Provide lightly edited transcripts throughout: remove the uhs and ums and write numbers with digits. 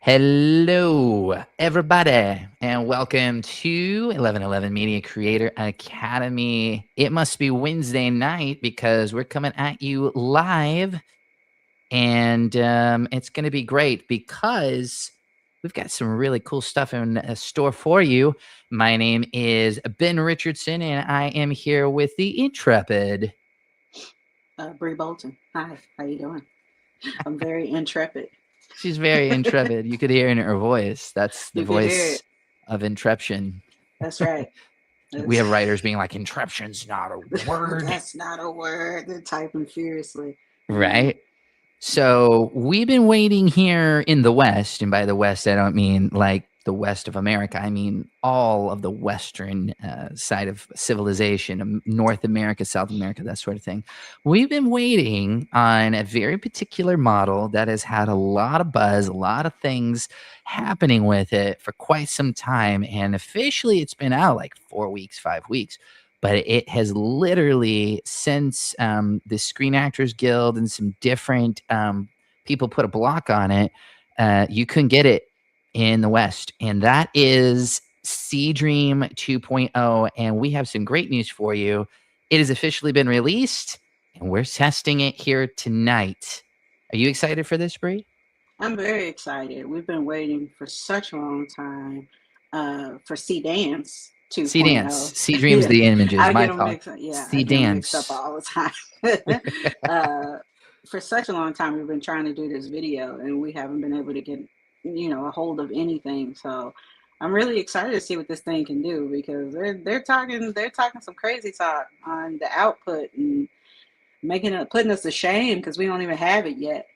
Hello, everybody, and welcome to 1111 Media Creator Academy. It must be Wednesday night because we're coming at you live, and it's going to be great because we've got some really cool stuff in store for you. My name is Ben Richardson, and I am here with the Intrepid. Bree Bolton. Hi, how you doing? I'm very intrepid. She's very intrepid. You could hear in her voice. That's the You could hear voice it. of intreption. That's right. We That's, have writers being like, "Intreption's not a word," that's not a word. They're typing furiously. Yeah. right? So we've been waiting here in the West, and by the West, I don't mean like the West of America. I mean all of the Western side of civilization, North America, South America, that sort of thing. We've been waiting on a very particular model that has had a lot of buzz, a lot of things happening with it for quite some time, and officially it's been out like 4 weeks, 5 weeks. But it has literally, since the Screen Actors Guild and some different people put a block on it, you couldn't get it in the West. And that is SeeDream 2.0. And we have some great news for you. It has officially been released, and we're testing it here tonight. Are you excited for this, Bree? I'm very excited. We've been waiting for such a long time for SeeDance SeeDance. 2.0. SeeDream's Yeah, the images. I My get them fault. mixed up. Yeah, I get them mixed up SeeDance. all the time. For such a long time, we've been trying to do this video, and we haven't been able to get, a hold of anything. So I'm really excited to see what this thing can do because they're talking some crazy talk on the output and putting us to shame because we don't even have it yet.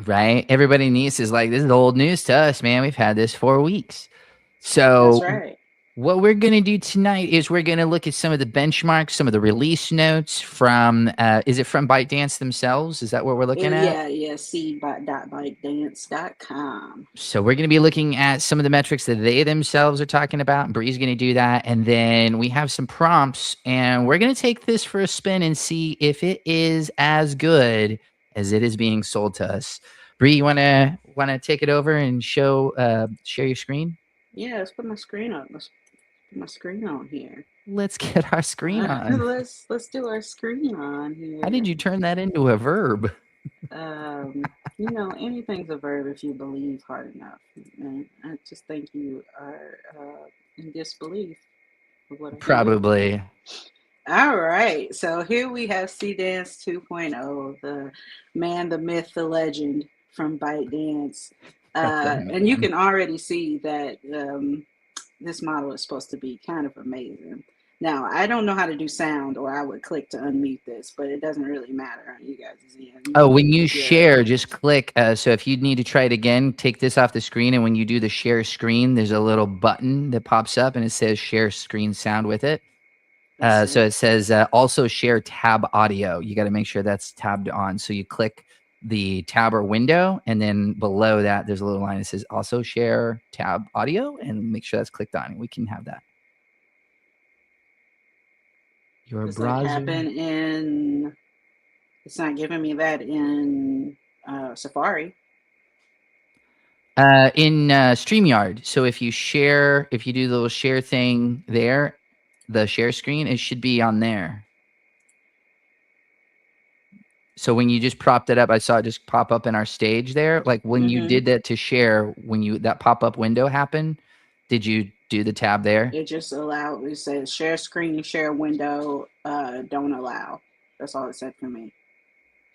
Right? Everybody needs is like, this is old news to us, man. We've had this 4 weeks. That's So, right. what we're going to do tonight is we're going to look at some of the benchmarks, some of the release notes from, is it from ByteDance themselves? Is that what we're looking at? Yeah. Seed.bytedance.com. So, we're going to be looking at some of the metrics that they themselves are talking about. Bree's going to do that. And then we have some prompts, and we're going to take this for a spin and see if it is as good as it is being sold to us. Bree, you want to take it over and share your screen? Yeah, let's put my screen up. Let's put my screen on here. Let's get our screen on. Let's do our screen on How did here. you turn that into a verb? Anything's a verb if you believe hard enough. And I just think you are in disbelief of what I can do. Probably. All right, so here we have SeeDance 2.0, the man, the myth, the legend from ByteDance. The And you man. can already see that this model is supposed to be kind of amazing. Now, I don't know how to do sound, or I would click to unmute this, but it doesn't really matter on you guys' end. You Oh, can when you if you're share, just click. So if you need to try it again, take this off the screen. And when you do the share screen, there's a little button that pops up and it says share screen sound with it. let's So see. it says also share tab audio. You got to make sure that's tabbed on. So you click the tab or window, and then below that, there's a little line that says also share tab audio, and make sure that's clicked on. We can have that. Your Does that browser. happen in? It's not giving me that in Safari. In StreamYard. So if you share, if you do the little share thing there, the share screen, it should be on there. So when you just propped it up, I saw it just pop up in our stage there. Like when you Mm-hmm. did that to share, when you that pop up window happened, did you do the tab there? It just allowed. It says share screen, share window, don't allow. That's all it said for me.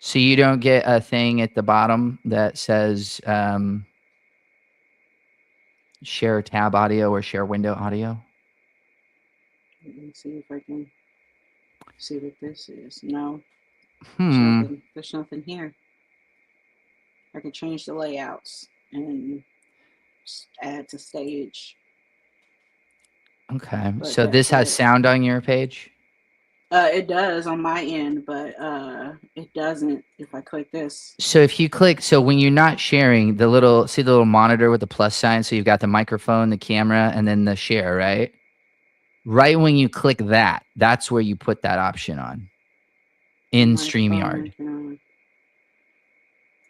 So you don't get a thing at the bottom that says share tab audio or share window audio? Let me see if I can see what this is. No, there's Hmm. nothing. There's nothing here. I can change the layouts and add to stage, Okay. but So this that's has it. sound on your page? It does on my end, but it doesn't if I click this. So if you click, so when you're not sharing, the little, see the little monitor with the plus sign? So you've got the microphone, the camera, and then the share, right? Right when you click that, that's where you put that option on in Microphone, StreamYard. I can.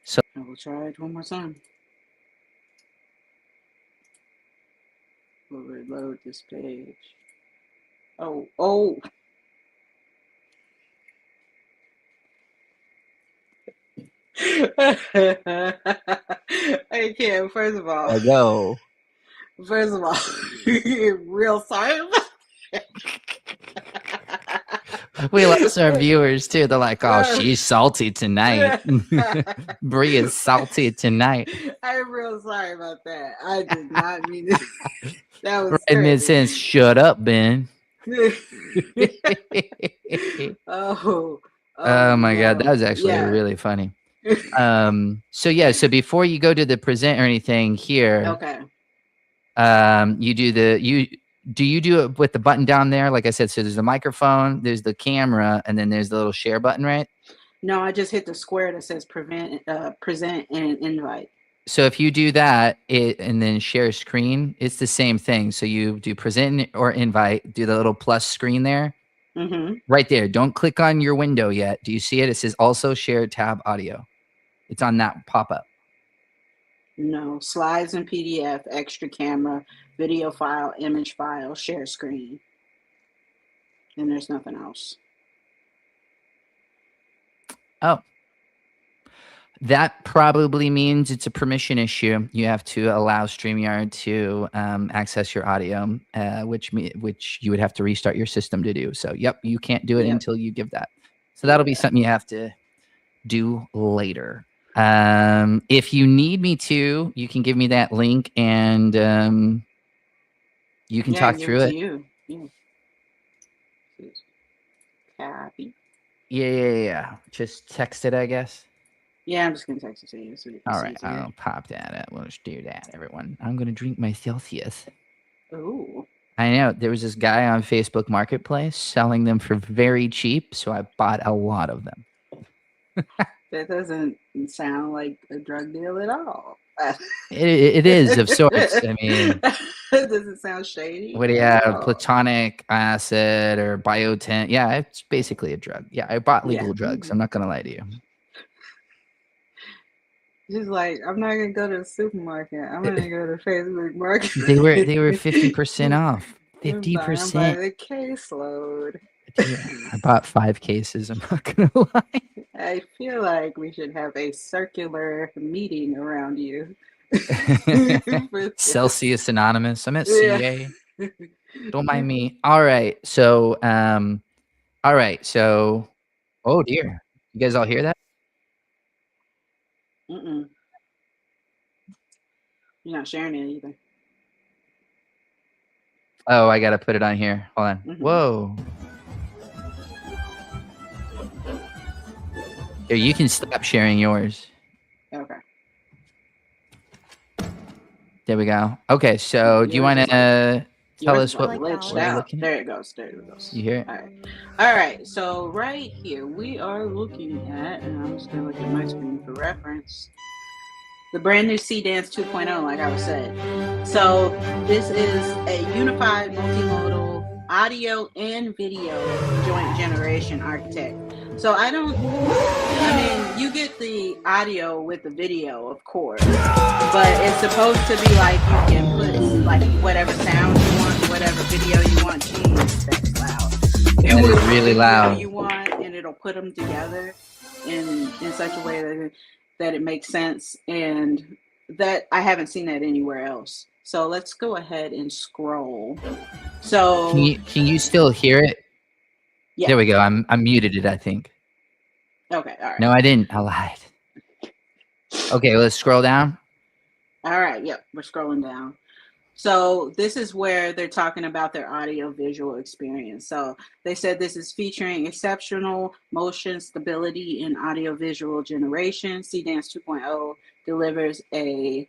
So I will try it one more time. Overload this page. Oh. I can't. First of all, I go. real sorry about We lost our viewers too. They're like, "Oh, she's salty tonight. Bree is salty tonight." I'm real sorry about that. I did not mean it. That was Right mid crazy. sentence. Shut up, Ben. Oh my God, that no. was actually Yeah. really funny. So yeah, so before you go to the present or anything here, Okay. you do you do it with the button down there? Like I said, so there's the microphone, there's the camera, and then there's the little share button, right? No, I just hit the square that says present and invite. So if you do that, and then share screen, it's the same thing. So you do present or invite, do the little plus screen there. Mm-hmm. Right there. Don't click on your window yet. Do you see it? It says also share tab audio. It's on that pop-up. No, slides and PDF, extra camera, video file, image file, share screen. And there's nothing else. Oh. That probably means it's a permission issue. You have to allow StreamYard to access your audio, which you would have to restart your system to do. So, yep, you can't do it until you give that. So that'll be something you have to do later. If you need me to, you can give me that link and you can talk through it. Yeah. Copy. Yeah. Just text it, I guess. Yeah, I'm just going to text it to you. So all right, I'll pop that up. We'll just do that, everyone. I'm going to drink my Celsius. Ooh. I know. There was this guy on Facebook Marketplace selling them for very cheap, so I bought a lot of them. That doesn't sound like a drug deal at all. It is, of sorts. I mean, does it sound shady? What do you have? Platonic acid or biotin? Yeah, it's basically a drug. Yeah, I bought legal drugs. I'm not going to lie to you. Just like, I'm not gonna go to the supermarket. I'm gonna go to Facebook Market. They were 50% off. 50%. By the caseload. I bought 5 cases. I'm not gonna lie. I feel like we should have a circular meeting around you. Celsius Anonymous. I'm at CA. Don't mind me. All right. So, oh dear. You guys all hear that? Mm-mm. You're not sharing it either. Oh, I gotta put it on here. Hold on. Mm-hmm. Whoa. Here, you can stop sharing yours. Okay. There we go. Okay, so do you want to tell us what we're looking at? There it goes. You hear it? All right. So right here we are looking at, and I'm just gonna look at my screen for reference, the brand new SeeDance 2.0, like I was saying. So this is a unified multimodal audio and video joint generation architect. So you get the audio with the video, of course, but it's supposed to be like you can put like whatever sound you want, whatever video you want. Jeez, that's loud. Yeah, it's really loud. You want, and it'll put them together in such a way that it makes sense, and that I haven't seen that anywhere else. So let's go ahead and scroll. So can you still hear it? Yeah. There we go. I'm muted it, I think. Okay, all right. No, I didn't. I lied. Okay, let's scroll down. All right, yep, we're scrolling down. So this is where they're talking about their audio visual experience. So they said this is featuring exceptional motion stability in audio visual generation. SeeDance 2.0 delivers a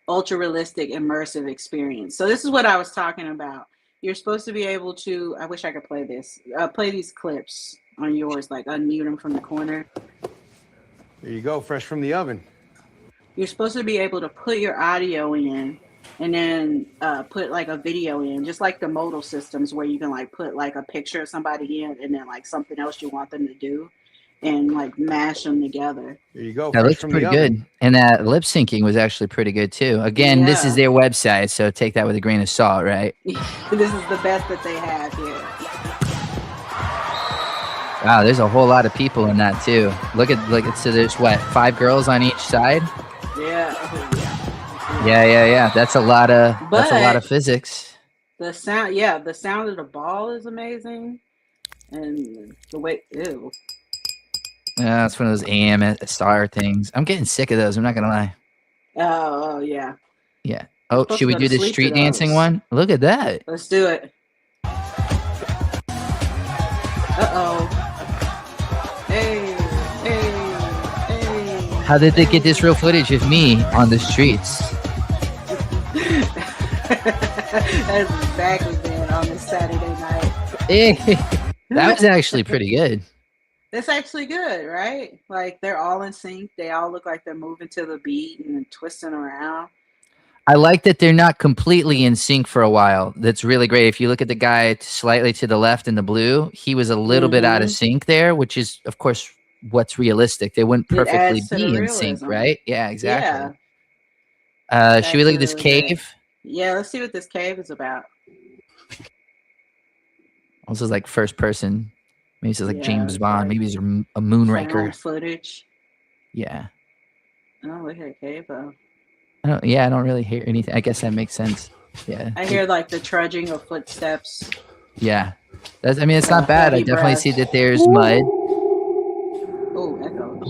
ultra realistic immersive experience. So this is what I was talking about. You're supposed to be able to, I wish I could play this, play these clips on yours, like unmute them from the corner. There you go, fresh from the oven. You're supposed to be able to put your audio in and then put like a video in, just like the modal systems where you can like put like a picture of somebody in and then like something else you want them to do. and like mash them together. Here you go, That fresh looks from pretty the oven. good. And that lip syncing was actually pretty good too. Again, this is Yeah. their website, so take that with a grain of salt, right? This is the best that they have here. Wow, there's a whole lot of people in that too. Look at so there's what, 5 girls on each side? Yeah. Yeah. That's a lot of But physics. the sound of the ball is amazing. And the way, ew. Yeah, it's one of those AMSR things. I'm getting sick of those. I'm not gonna lie. Oh, yeah. Yeah. We're Oh, supposed should to we go do to the sleep to street dancing those. one? Look at that. Let's do it. Uh-oh. Hey. How did they get this real footage of me on the streets? That's exactly been on this Saturday night. That was actually pretty good. That's actually good, right? Like they're all in sync. They all look like they're moving to the beat and twisting around. I like that they're not completely in sync for a while. That's really great. If you look at the guy slightly to the left in the blue, he was a little bit out of sync there, which is, of course, what's realistic. They wouldn't perfectly be in sync, right? Yeah, exactly. Yeah. Should we look at this cave? Yeah, let's see what this cave is about. This is like first person. Maybe this is like James Bond. Like maybe it's a Moonraker. Footage. Yeah. Oh, look at a cave though. I don't really hear anything. I guess that makes sense. Yeah. I hear like the trudging of footsteps. Yeah. It's not bad. I definitely see that there's mud. Oh, echoes.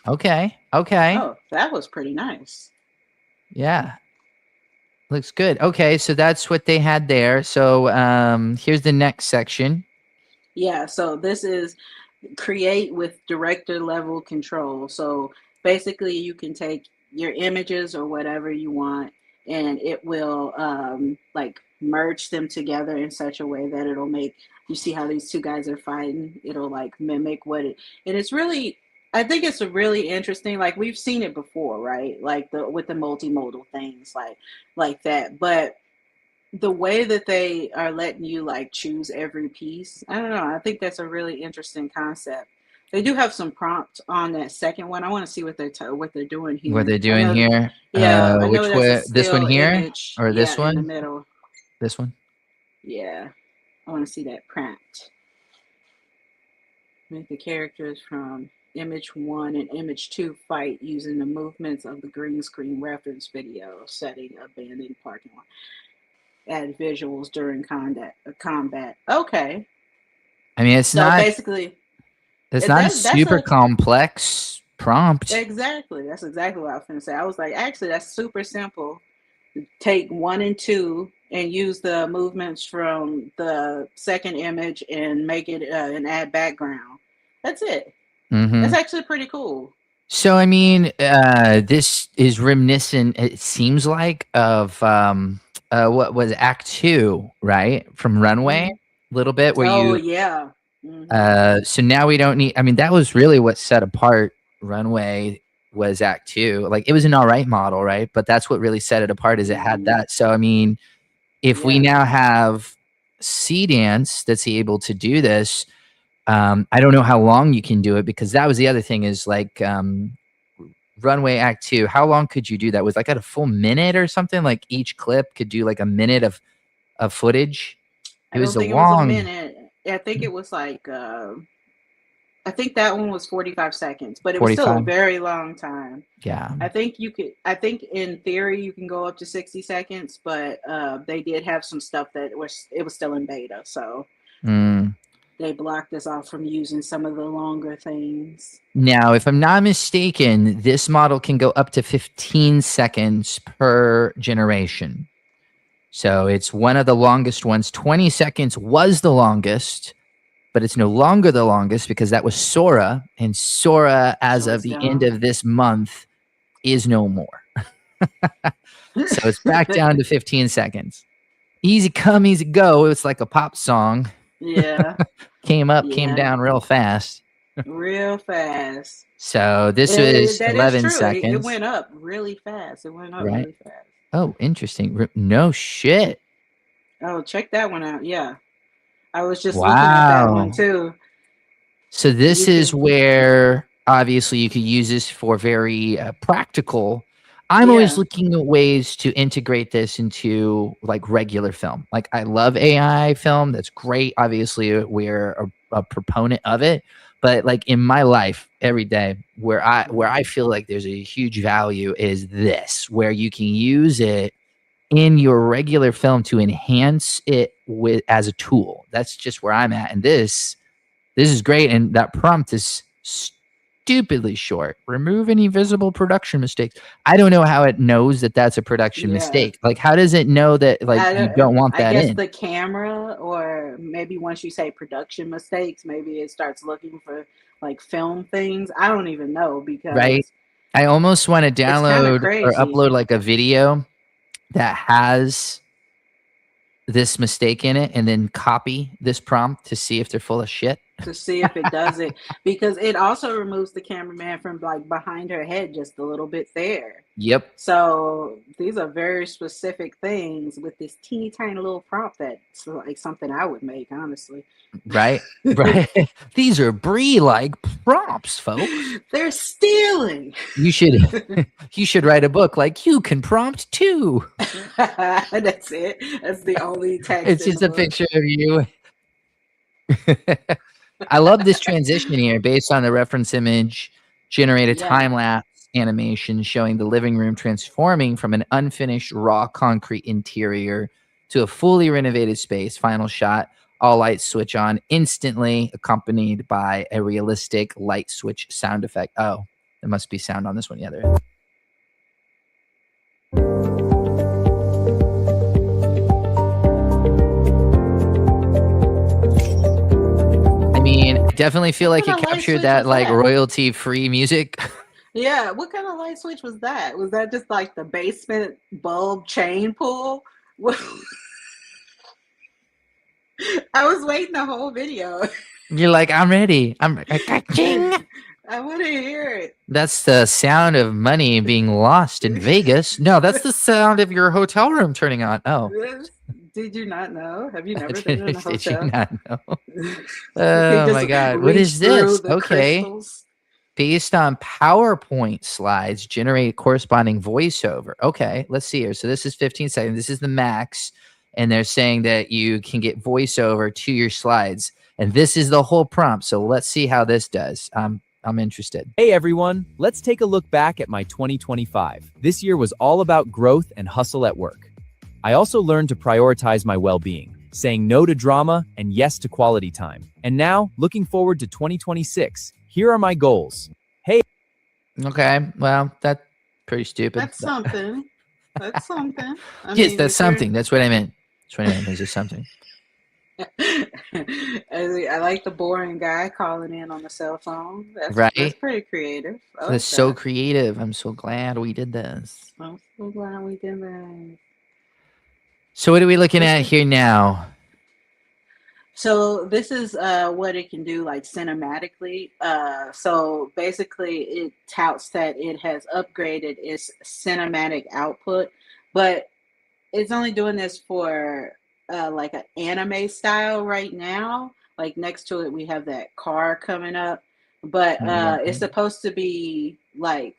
Okay. Oh, that was pretty nice. Yeah. Looks good. Okay, so that's what they had there. So here's the next section. Yeah, so this is create with director level control. So basically you can take your images or whatever you want and it will like merge them together in such a way that it'll make you see how these two guys are fighting. It'll like mimic and it's really, I think it's a really interesting, like we've seen it before, right? Like with the multimodal things like that. But the way that they are letting you like choose every piece, I don't know. I think that's a really interesting concept. They do have some prompt on that second one. I want to see what they're doing here. What they're doing here? Yeah, I know which one? This one here, image, or this one? In the middle. This one. Yeah, I want to see that prompt. Make the characters from image 1 and image 2 fight using the movements of the green screen reference video setting abandoned parking lot. Add visuals during combat. Okay. I mean, it's not basically. It's not a super complex prompt. Exactly. That's exactly what I was going to say. I was like, actually, that's super simple. Take 1 and 2 and use the movements from the second image and make it and add background. That's it. Mm-hmm. That's actually pretty cool. So, I mean, this is reminiscent, it seems like, of what was Act 2, right? From Runway, a little bit. Where yeah. Mm-hmm. So now we don't need, I mean, that was really what set apart Runway was Act 2. Like, it was an all right model, right? But that's what really set it apart is it had that. So, I mean, if we now have SeeDance that's able to do this, I don't know how long you can do it, because that was the other thing is like Runway Act 2. How long could you do that? Was like at a full minute or something? Like each clip could do like a minute of footage. It was a minute. I think it was like I think that one was 45 seconds, but it was still a very long time. Yeah. I think in theory you can go up to 60 seconds, but they did have some stuff that it was still in beta, so they blocked us off from using some of the longer things. Now, if I'm not mistaken, this model can go up to 15 seconds per generation. So it's one of the longest ones. 20 seconds was the longest, but it's no longer the longest because that was Sora, and Sora, as of the end of this month, is no more. So it's back down to 15 seconds. Easy come, easy go. It's like a pop song. Yeah. Came down real fast. Real fast. So this was 11 seconds. It went up really fast. Really fast. Oh, interesting. No shit. Oh, check that one out. Yeah. I was just looking at that one too. So this You is can, where obviously you could use this for very practical. I'm always yeah. looking at ways to integrate this into like regular film. Like I love AI film. That's great. Obviously, we're a proponent of it. But like in my life every day, where I feel like there's a huge value is this, where you can use it in your regular film to enhance it with as a tool. That's just where I'm at. And this is great, and that prompt is stupidly short. Remove any visible production mistakes. I don't know how it knows that that's a production Yeah. mistake. Like, how does it know that like you don't want I that guess in? the camera, or maybe once you say production mistakes, maybe it starts looking for like film things. I don't even know Right? because I almost want to it's kind of download or crazy upload like a video that has this mistake in it and then copy this prompt to see if they're full of shit. to see if it does it, because it also removes the cameraman from like behind her head just a little bit there. Yep. So these are very specific things with this teeny tiny little prompt that's like something I would make, honestly. Right. Right. These are Brie-like prompts, folks. They're stealing. You should you should write a book like you can prompt too. That's it. That's the only text. It's just a picture of you. I love this transition here based on the reference image. Generate a Yeah. time-lapse animation showing the living room transforming from an unfinished raw concrete interior to a fully renovated space. Final shot. All lights switch on instantly, accompanied by a realistic light switch sound effect. Oh, there must be sound on this one. Yeah, there is. I mean, I definitely feel like it kind of light captured switch that was like that? royalty-free music. Yeah, what kind of light switch was that? Was that just like the basement bulb chain pull? I was waiting the whole video. You're like, I'm ready. I'm ka-ching. I want to hear it. That's the sound of money being lost in Vegas. No, that's the sound of your hotel room turning on. Oh, Did you not know? Have you never been in a did you hotel? not know? He Oh just my God. What reached is this? through the Okay. crystals. Based on PowerPoint slides, generate corresponding voiceover. Okay, let's see here. So this is 15 seconds. This is the max. And they're saying that you can get voiceover to your slides. And this is the whole prompt. So let's see how this does. I'm interested. Hey everyone, let's take a look back at my 2025. This year was all about growth and hustle at work. I also learned to prioritize my well-being, saying no to drama and yes to quality time. And now, looking forward to 2026, here are my goals. Hey. Okay, well, that's pretty stupid. That's something. That's something. I Yes, mean, that's if you're- something. That's what I meant. That's what I meant. It's just something. I like the boring guy calling in on the cell phone. That's Right? pretty creative. I like That's so that. creative. I'm so glad we did this. I'm so glad we did that. So what are we looking at here now? So this is what it can do like cinematically. So basically it touts that it has upgraded its cinematic output, but it's only doing this for like an anime style right now. Like next to it we have that car coming up, but it's supposed to be like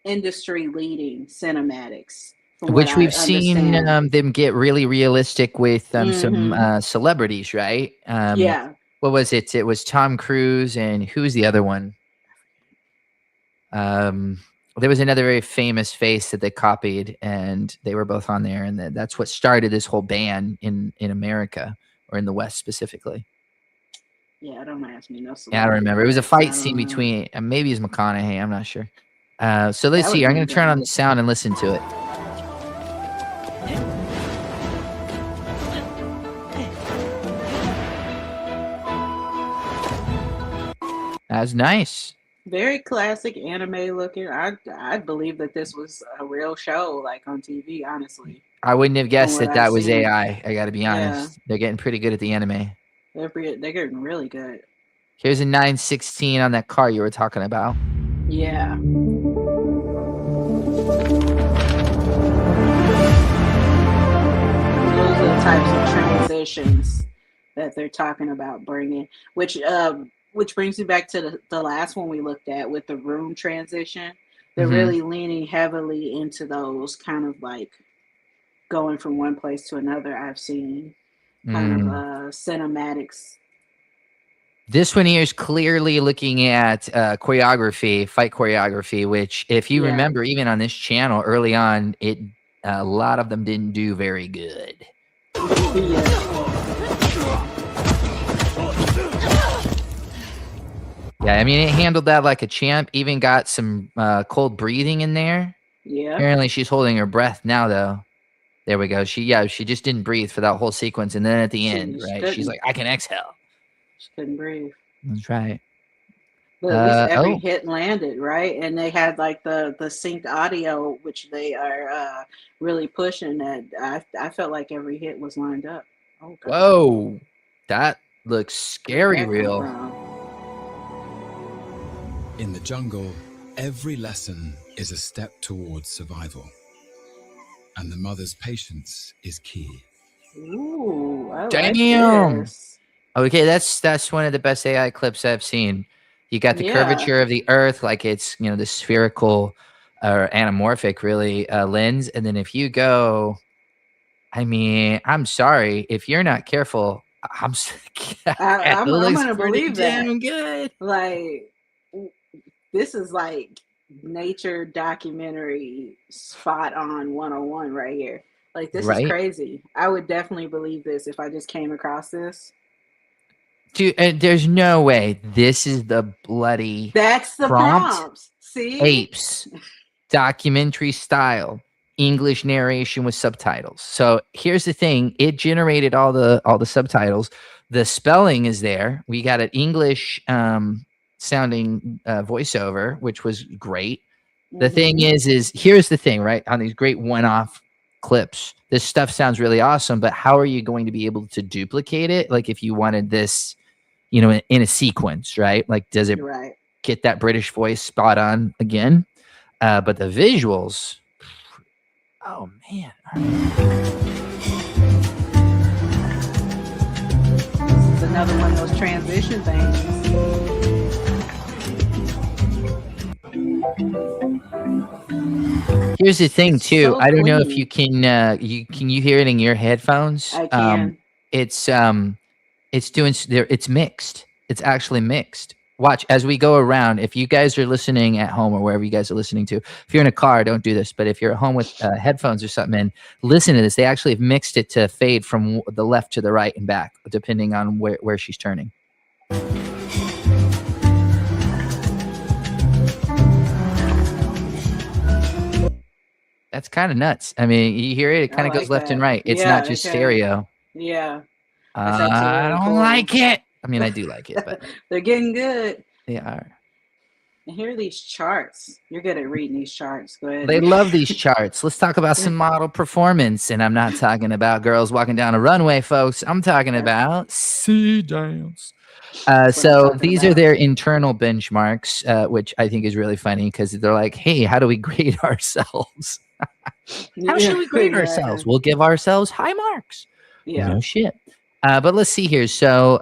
industry leading cinematics. From Which what we've I seen understand. them get really realistic with some Mhm. celebrities, right? Yeah. What was it? It was Tom Cruise and who was the other one? There was another very famous face that they copied, and they were both on there, and that's what started this whole ban in America or in the West specifically. Yeah, don't ask me no Yeah, I don't remember. It was a celebrity fight facts. I scene don't know. between maybe it's McConaughey. I'm not sure. So let's That see. would've I'm going been to turn good. on the sound and listen to it. That's nice. Very classic anime looking. I believe that this was a real show, like on TV. Honestly, I wouldn't have guessed what that that I've was seen. AI. I got to be honest. They're getting pretty good at the anime. they're getting really good. Here's a 916 on that car you were talking about. Yeah. Those are the types of transitions that they're talking about bringing. Which which brings me back to the last one we looked at with the room transition. They're Mhm. really leaning heavily into those kind of like going from one place to another. I've seen kind of Mm. cinematics. This one here is clearly looking at choreography, fight choreography, which, if you Yeah, remember, even on this channel early on, a lot of them didn't do very good. yeah, Yeah, I mean, it handled that like a champ. Even got some cold breathing in there. yeah. Apparently, she's holding her breath now, though. There we go. She just didn't breathe for that whole sequence, and then at the end, She right? She's couldn't. like, "I can exhale." She couldn't breathe. That's right. But at least every Oh, hit landed, right? And they had like the synced audio, which they are really pushing. That I felt like every hit was lined up. Oh god, whoa, that looks where'd scary that come real. from? In the jungle, every lesson is a step towards survival. And the mother's patience is key. Ooh, I like Damn. this. Okay, that's one of the best AI clips I've seen. You got the Yeah, curvature of the Earth, like it's the spherical or anamorphic, really, lens, and then if you go, I mean, I'm sorry if you're not careful. It I'm looks gonna pretty believe that. damn good. Like this is like nature documentary spot on 101 right here. Like this is Right? crazy. I would definitely believe this if I just came across this. Dude, there's no way this is the bloody That's the prompt. prompts. See? Apes, documentary style, English narration with subtitles. So here's the thing: it generated all the subtitles. The spelling is there. We got an English sounding voiceover, which was great. The thing Mm-hmm. is here's the thing, right? On these great one-off clips, this stuff sounds really awesome, but how are you going to be able to duplicate it? Like if you wanted this, in a sequence, right? Like, does it Right. get that British voice spot on again? But the visuals, oh man. This is another one of those transition things. Here's the thing It's too. so I don't know if you clean. can you hear it in your headphones? I can. It's doing there. It's mixed. It's actually mixed. Watch as we go around. If you guys are listening at home or wherever you guys are listening to, if you're in a car, don't do this. But if you're at home with headphones or something, and listen to this, they actually have mixed it to fade from the left to the right and back, depending on where she's turning. That's kind of nuts. I mean, you hear it; it I kind of goes like left and that. right. It's not Yeah, just okay. stereo. Yeah. That's actually I really don't cool. like it. I mean, I do like it, but They're getting good. they are. And here are these charts. You're good at reading these charts. Go They ahead. love these charts. Let's talk about some model performance. And I'm not talking about girls walking down a runway, folks. I'm talking That's, about SeeDance. that's what I'm So talking these are about. their internal benchmarks, which I think is really funny because they're like, hey, how do we grade ourselves? How should Yeah, we grade exactly. ourselves? We'll give ourselves high marks. Yeah. No shit. But let's see here. So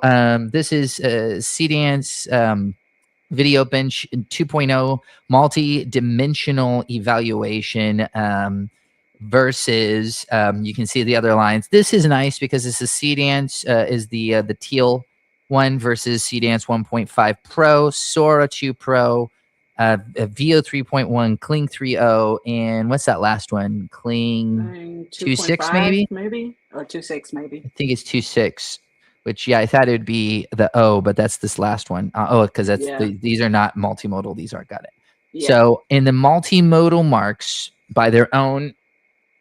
this is SeeDance Video Bench 2.0 multi-dimensional evaluation versus you can see the other lines. This is nice because this is SeeDance is the teal one versus SeeDance 1.5 Pro, Sora 2 Pro, VO 3.1, Kling 3.0, and what's that last one? Kling 2.6 2.5 maybe? maybe or 2.6 maybe. I think it's 2.6, which I thought it would be the O, but that's this last one. Because Yeah. these are not multimodal. These are got it. Yeah. So in the multimodal marks by their own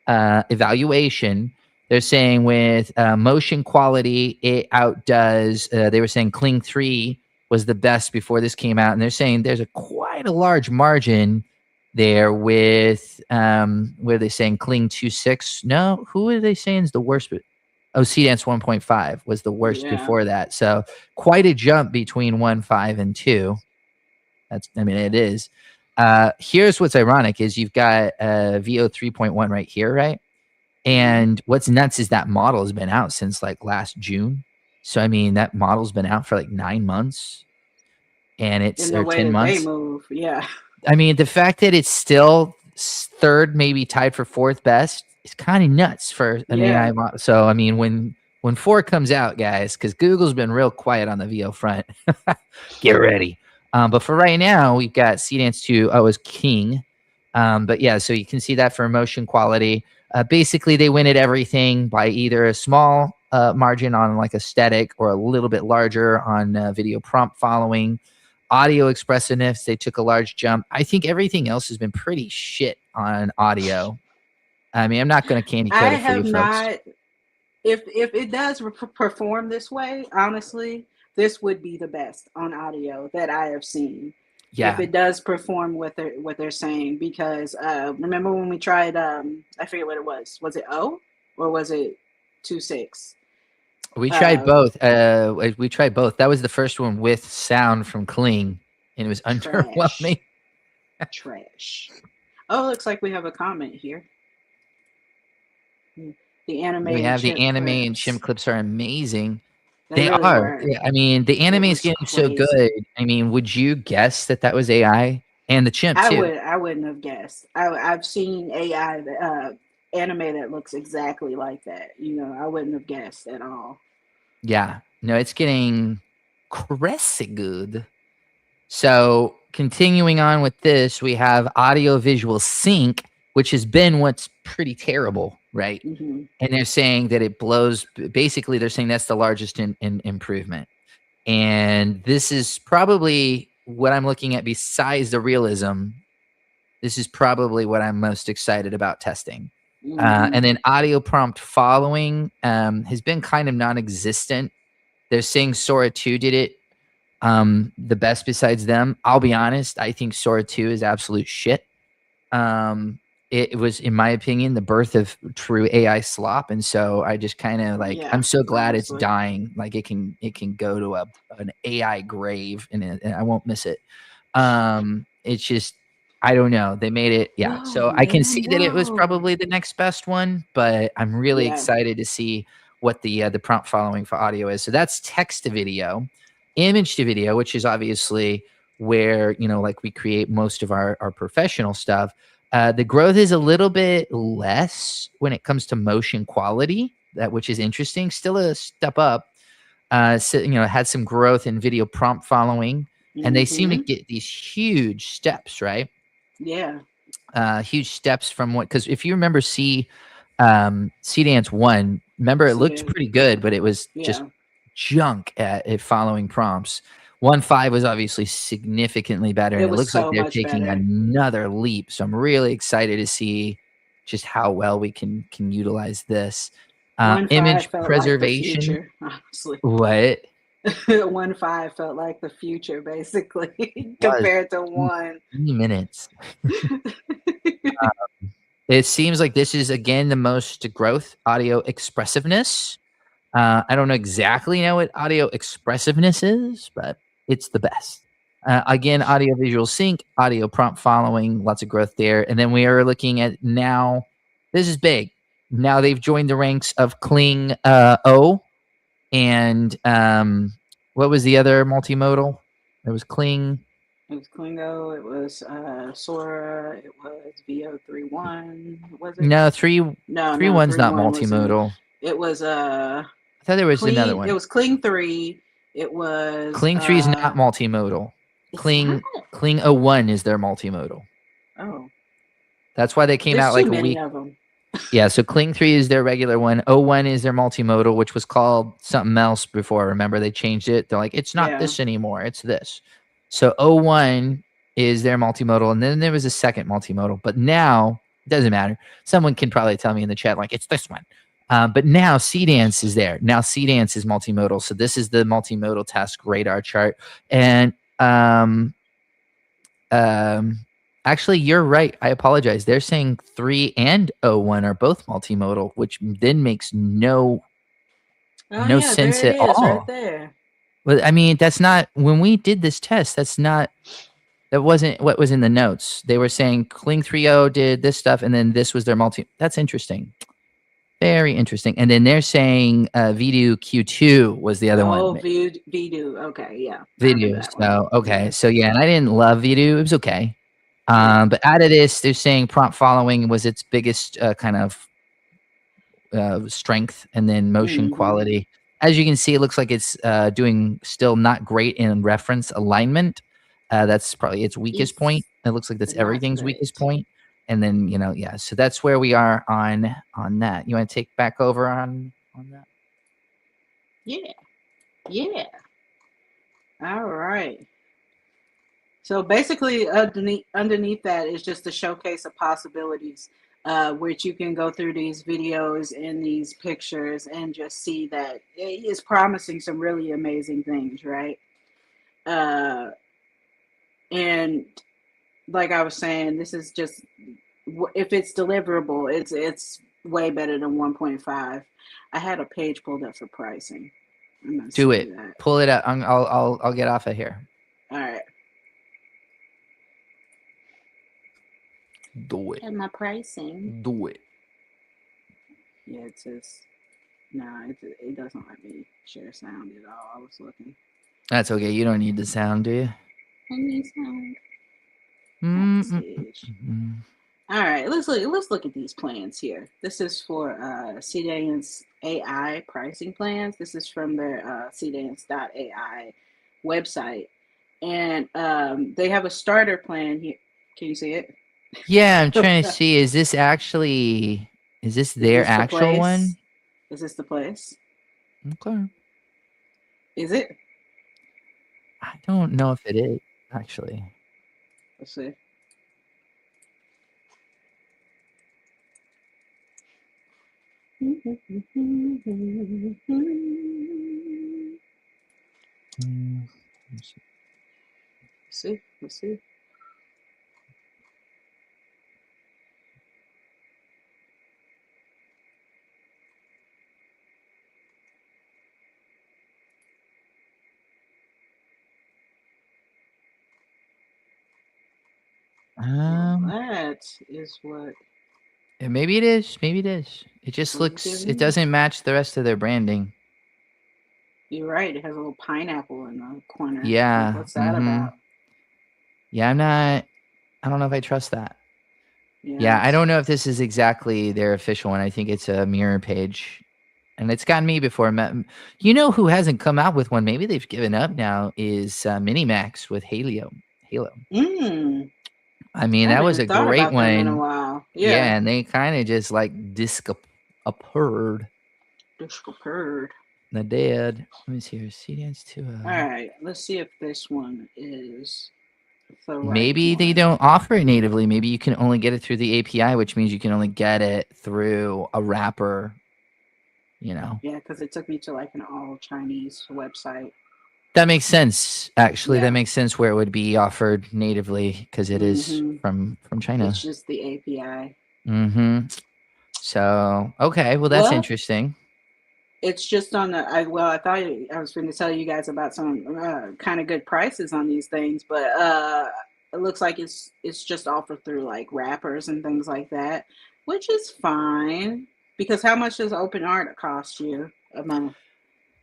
evaluation, they're saying with motion quality, it outdoes. They were saying Kling 3 was the best before this came out, and they're saying there's quite a large margin there with where they saying Kling 2.6. No, who are they saying is the worst? Oh, SeeDance 1.5 was the worst Yeah. before that. So quite a jump between 1.5 and 2. It is. Here's what's ironic is you've got VO 3.1 right here, right? And what's nuts is that model has been out since like last June. So, I mean, that model's been out for like 9 months. and it's in the or way 10 that they months. move. Yeah. I mean, the fact that it's still third, maybe tied for fourth best, is kind of nuts for an Yeah. AI model. So, I mean, when 4 comes out, guys, because Google's been real quiet on the VO front, get ready. But for right now, we've got SeeDance 2.0 is king. But yeah, so you can see that for motion quality. Basically, they win at everything by either a small margin on like aesthetic or a little bit larger on video prompt following. Audio expressiveness, they took a large jump. I think everything else has been pretty shit on audio. I mean, I'm not going to candy I coat it for you have folks. not. If it does perform this way, honestly, this would be the best on audio that I have seen. If Yeah, it does perform what they're saying, because remember when we tried, I forget what it was. Was it O or was it 2.6? we tried Uh, both. We tried both. That was the first one with sound from Kling, and it was trash, underwhelming. trash. Oh, looks like we have a comment here. The anime We and have the chip anime and clips. chimp clips are amazing. They They really are. were. Yeah, I mean, the It anime is was getting so crazy. good. I mean, would you guess that that was AI and the chimp too? I wouldn't have guessed. I've seen AI anime that looks exactly like that. You know, I wouldn't have guessed at all. Yeah. No, it's getting crazy good. So continuing on with this, we have audio visual sync, which has been what's pretty terrible, right? Hmm. And they're saying that it blows. Basically, they're saying that's the largest in improvement. And this is probably what I'm looking at besides the realism. This is probably what I'm most excited about testing. Hmm. And then audio prompt following has been kind of non-existent. They're saying Sora 2 did it the best besides them. I'll be honest, I think Sora 2 is absolute shit. It was, in my opinion, the birth of true AI slop, and so I just kind of like, Yeah, I'm so glad it's honestly. dying. Like it can go to an AI grave, and I won't miss it. It's just, I don't know. They made it, yeah. Whoa, So I can man, see that it was whoa. probably the next best one, but I'm really Yeah. excited to see what the prompt following for audio is. So that's text to video, image to video, which is obviously where, you know, like we create most of our professional stuff. The growth is a little bit less when it comes to motion quality, that which is interesting. Still a step up. So, you know, had some growth in video prompt following, and they seem to Hmm. get these huge steps, right? Yeah. Huge steps from what, because if you remember SeeDance 1, remember it See looked that? pretty Yeah. good, but it was just Yeah. junk at following prompts. 1.5 was obviously significantly better, It and it was looks like so they're much taking better. another leap. So I'm really excited to see just how well we can utilize this. 1.5 Image felt like the preservation. future, honestly. What 1.5 felt like the future, basically, was compared to 1. 20 minutes? It seems like this is again the most growth audio expressiveness. I don't exactly know what audio expressiveness is, but it's the best. Again, audio visual sync, audio prompt following, lots of growth there. And then we are looking at now, this is big. Now they've joined the ranks of Kling O and what was the other multimodal? There was Kling. It was Klingo, it was Sora, it was VO31, was it? No, No, three no, one's not 3.1 wasn't. multimodal. It was I thought there was another Clean, it one. was Cling 3. It was Kling 3 is not multimodal. it's not. Kling O1 is their multimodal. Oh, That's why they came there's out too like a many week. of them. Yeah, so Kling 3 is their regular one. O1 is their multimodal, which was called something else before. Remember, they changed it. They're like, it's not Yeah. this anymore. It's this. So O1 is their multimodal. And then there was a second multimodal. But now, it doesn't matter. Someone can probably tell me in the chat, like, it's this one. But now SeeDance is there. Now SeeDance is multimodal. So this is the multimodal task radar chart. And actually, you're right. I apologize. They're saying 3 and O1 are both multimodal, which then makes no Oh yeah, there sense it at is, right all. there. But I mean, that's not, when we did this test, that wasn't what was in the notes. They were saying Kling 3.0 did this stuff, and then this was their multi. That's interesting. Very interesting. And then they're saying Vidu Q2 was the other Oh, one. Vidu. Okay, yeah. I heard Video. that one. So okay. Yeah. So yeah, and I didn't love Vidu. It was okay. Yeah. But out of this, they're saying prompt following was its biggest kind of strength, and then motion Mm-hmm. quality. As you can see, it looks like it's doing still not great in reference alignment. That's probably its weakest point. It looks like that's Not everything's great. weakest point. And then yeah. So that's where we are on that. You want to take back over on that? Yeah. Yeah. All right. So basically, underneath that is just a showcase of possibilities, which you can go through these videos and these pictures and just see that it is promising some really amazing things, right? Uh, and like I was saying, this is just if it's deliverable, it's way better than 1.5. I had a page pulled up for pricing. I'm gonna Do see it. that. Pull it up. I'll get off of here. All right. Do it. And my pricing. Do it. Yeah, it says no. It doesn't let me share sound at all. I was looking. That's okay. You don't need the sound, do you? I need sound. Mm-mm. All right, let's look at these plans here. This is for SeeDance AI pricing plans. This is from their SeeDance.ai website, and they have a starter plan here. Can you see it? Yeah, I'm trying to see. Is this their the actual place? one? Is this the place? Okay. Is it? I don't know if it is actually. Let's see. Let's see. That is what. Maybe it is. Maybe it is. It just looks. It doesn't match the rest of their branding. You're right. It has a little pineapple in the corner. Yeah. Like, what's that about? Yeah, I'm not. I don't know if I trust that. Yeah, Yeah, I don't know if this is exactly their official one. I think it's a mirror page. And it's gotten me before. You know who hasn't come out with one? Maybe they've given up now. Is Minimax with Halo. Mm. I mean, that haven't was even a thought great about them in a one. while. Yeah, and they kind of just like disappeared. Disappeared. The dead. Let me see here. SeeDance 2.0. All right, let's see if this one is the right Maybe they one. don't offer it natively. Maybe you can only get it through the API, which means you can only get it through a wrapper. Yeah, because it took me to like an all Chinese website. That makes sense. Actually, Yeah. that makes sense where it would be offered natively because it is from China. It's just the API. So okay, well that's interesting. It's just on the. I thought I was going to tell you guys about some kind of good prices on these things, but it looks like it's just offered through like wrappers and things like that, which is fine. Because how much does open art cost you a month?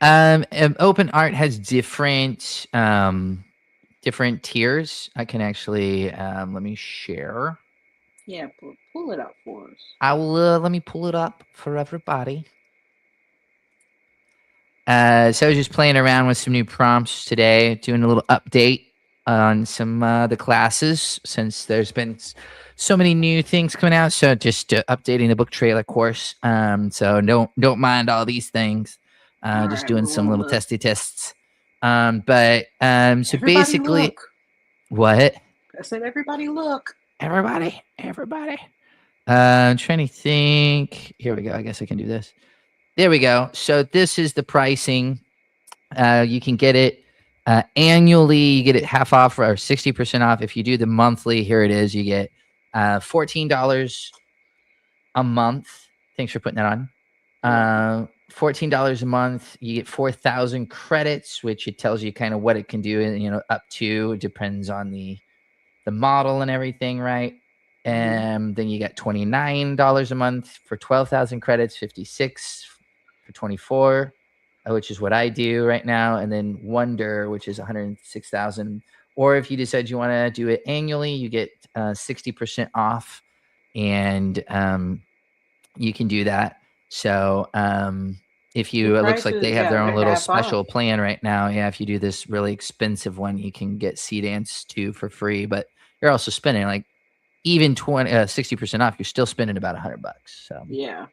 Open art has different tiers. I can actually let me share. Yeah, pull it up for us. I will let me pull it up for everybody. So I was just playing around with some new prompts today, doing a little update on some the classes since there's been so many new things coming out. So just updating the book trailer course. So don't mind all these things. Just doing some little testy tests. So everybody basically, look. What? I said, everybody look. Everybody. I'm trying to think. Here we go. I guess I can do this. There we go. So this is the pricing. You can get it annually. You get it half off or 60% off. If you do the monthly, here it is. You get $14 a month. Thanks for putting that on. $14 a month. You get 4,000 credits, which it tells you kind of what it can do. And up to, it depends on the model and everything, right? And then you got $29 a month for 12,000 credits, 56 for 24, which is what I do right now. And then Wonder, which is 106,000. Or if you decide you want to do it annually, you get 60% off, and you can do that. So if you, it looks like they have their own little special plan right now. Yeah, if you do this really expensive one, you can get SeeDance 2 for free, but you're also spending like even 60% off. You're still spending about $100. So yeah.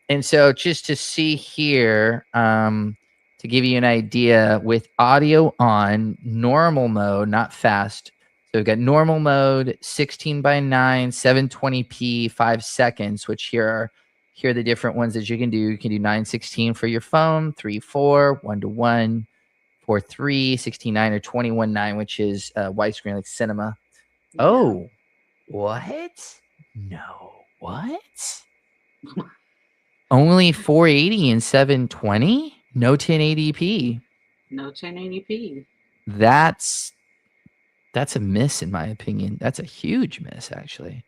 And so just to see here, to give you an idea, with audio on normal mode, not fast. So we've got normal mode, 16:9, 720p, 5 seconds, which here are the different ones that you can do. You can do 9:16 for your phone, 3:4, 1:1, 4:3, 16:9, or 21:9, which is widescreen like cinema. Yeah. Oh, what? No, what? Only 480 and 720? No 1080p. No 1080p. That's a miss, in my opinion. That's a huge miss, actually.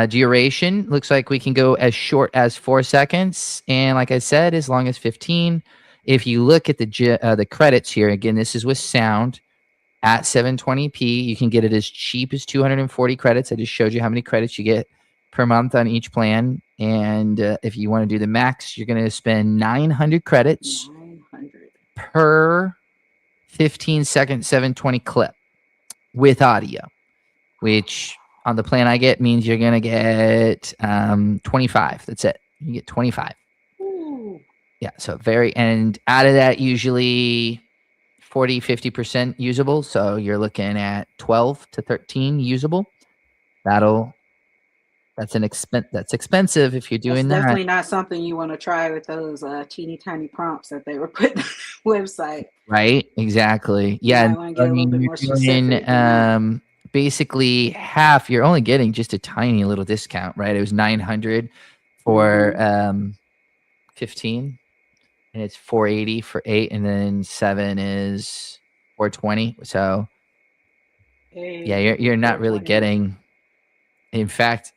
Duration looks like we can go as short as 4 seconds, and like I said, as long as 15. If you look at the credits here, again, this is with sound at 720p. You can get it as cheap as 240 credits. I just showed you how many credits you get per month on each plan. And if you want to do the max, you're going to spend 900 credits per 15-second 720 clip with audio, which on the plan I get means you're going to get 25. That's it. You get 25. Ooh. Yeah. So and out of that, usually 40-50% usable. So you're looking at 12 to 13 usable. That's expensive if you're doing that. That's definitely not something you want to try with those teeny tiny prompts that they were putting on the website. Right, exactly. Yeah, you want to get a little bit more specific. Basically half. You're only getting just a tiny little discount, right? It was 900 for 15, and it's 480 for 8, and then 7 is 420. So yeah, you're not really getting. In fact,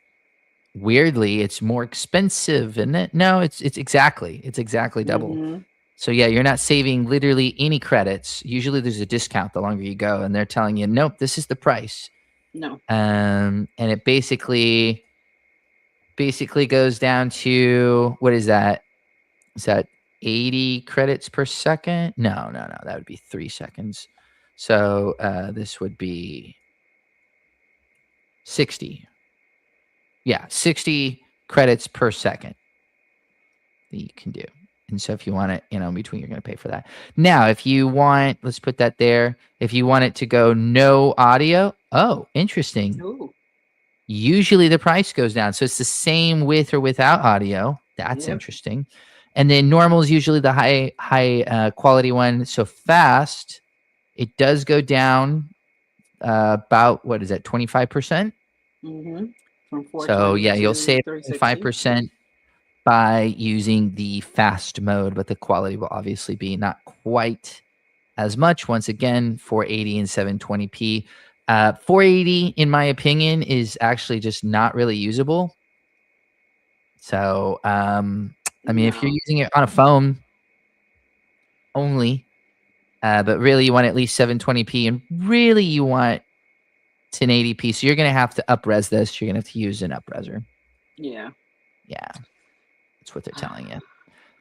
weirdly, it's more expensive, isn't it? No, it's exactly double. So yeah, you're not saving literally any credits. Usually there's a discount the longer you go, and they're telling you, nope, this is the price. No. And it basically goes down to, what is that? Is that 80 credits per second? No, that would be 3 seconds. So this would be 60. Yeah, 60 credits per second that you can do. And so if you want it, in between, you're going to pay for that. Now, if you want, let's put that there. If you want it to go no audio, oh, interesting. Ooh. Usually the price goes down. So it's the same with or without audio. That's interesting. And then normal is usually the high quality one. So fast, it does go down about, what is that, 25%? So yeah, you'll save 5% by using the fast mode, but the quality will obviously be not quite as much. Once again, 480 and 720p. 480, in my opinion, is actually just not really usable. So, I mean, if you're using it on a phone only, but really you want at least 720p, and really you want 1080p, so you're going to have to up-res this. You're going to have to use an up-reser. Yeah. That's what they're telling you.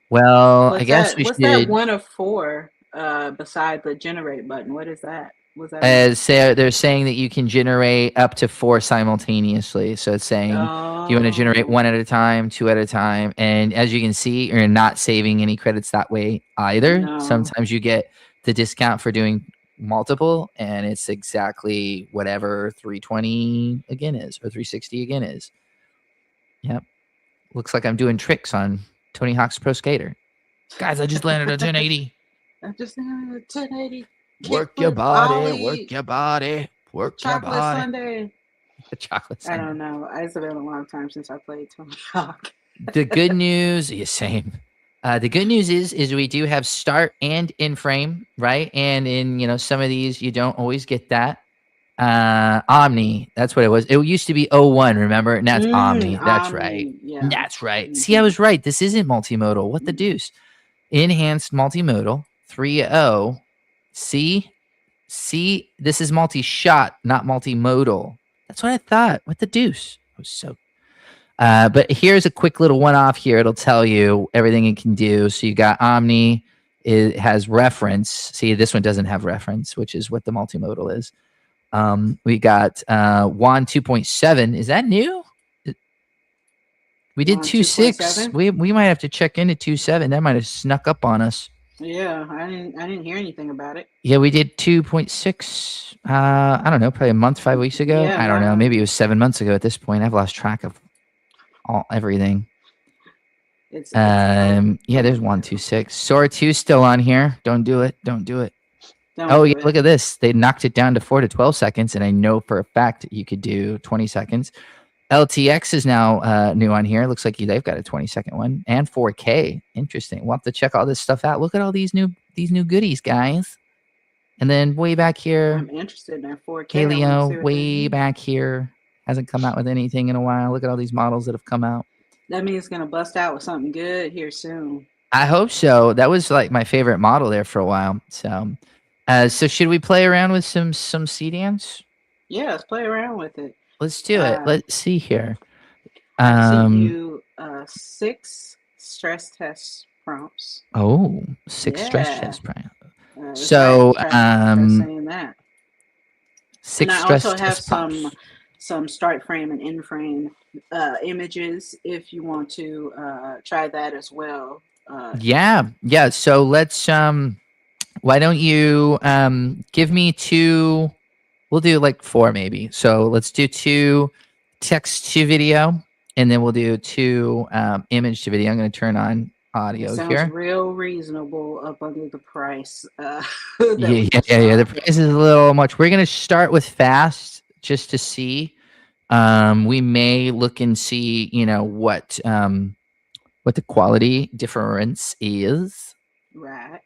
Well, I guess we should. What's that 1 of 4 beside the generate button? What is that? They're saying that you can generate up to 4 simultaneously. So it's saying, do you want to generate 1 at a time, 2 at a time? And as you can see, you're not saving any credits that way either. No. Sometimes you get the discount for doing multiple, and it's exactly whatever 320 again is, or 360 again is. Yep. Looks like I'm doing tricks on Tony Hawk's Pro Skater. Guys, I just landed a 1080. I just landed a 1080. Work your body, work your body, work your body. Sunday. The chocolate Sunday. I don't know. It's been a long time since I played Tony Hawk. The good news, same. The good news is we do have start and in frame, right? And in some of these you don't always get that. Omni. That's what it was. It used to be 01, remember? Now it's Omni. That's right. Omni, yeah. That's right. See, I was right. This isn't multimodal. What the deuce? Enhanced multimodal 3.0. See, this is multi-shot, not multimodal. That's what I thought. What the deuce? I was so. But here's a quick little one-off here. It'll tell you everything it can do. So you got Omni. It has reference. See, this one doesn't have reference, which is what the multimodal is. We got WAN 2.7. Is that new? We did 2.6. We might have to check into 2.7. That might have snuck up on us. Yeah, I didn't hear anything about it. Yeah, we did 2.6. I don't know, probably a month, 5 weeks ago. Yeah, I don't know. Maybe it was 7 months ago at this point. I've lost track of everything. Yeah, there's 1.2.6. Sora 2 still on here. Don't do it. Don't do it. Look at this. They knocked it down to 4 to 12 seconds, and I know for a fact you could do 20 seconds. LTX is now new on here. Looks like they've got a 20-second one and 4K. Interesting. We'll have to check all this stuff out. Look at all these new goodies, guys. And then way back here, I'm interested in that 4K. Paleo, way back here, hasn't come out with anything in a while. Look at all these models that have come out. That means it's gonna bust out with something good here soon. I hope so. That was like my favorite model there for a while. So, so should we play around with some SeeDance? Yeah, let's play around with it. Let's do it. Let's see here. I sent you 6 stress test prompts. Oh, 6 stress test prompts. So saying that. 6 and stress I also have test prompts. some start frame and end frame images if you want to try that as well. Yeah. So let's why don't you give me 2? We'll do like 4 maybe. So let's do 2 text to video, and then we'll do 2 image to video. I'm going to turn on audio sounds here. Real reasonable up under the price. Yeah. The price is a little much. We're going to start with fast just to see. We may look and see, what the quality difference is. Right.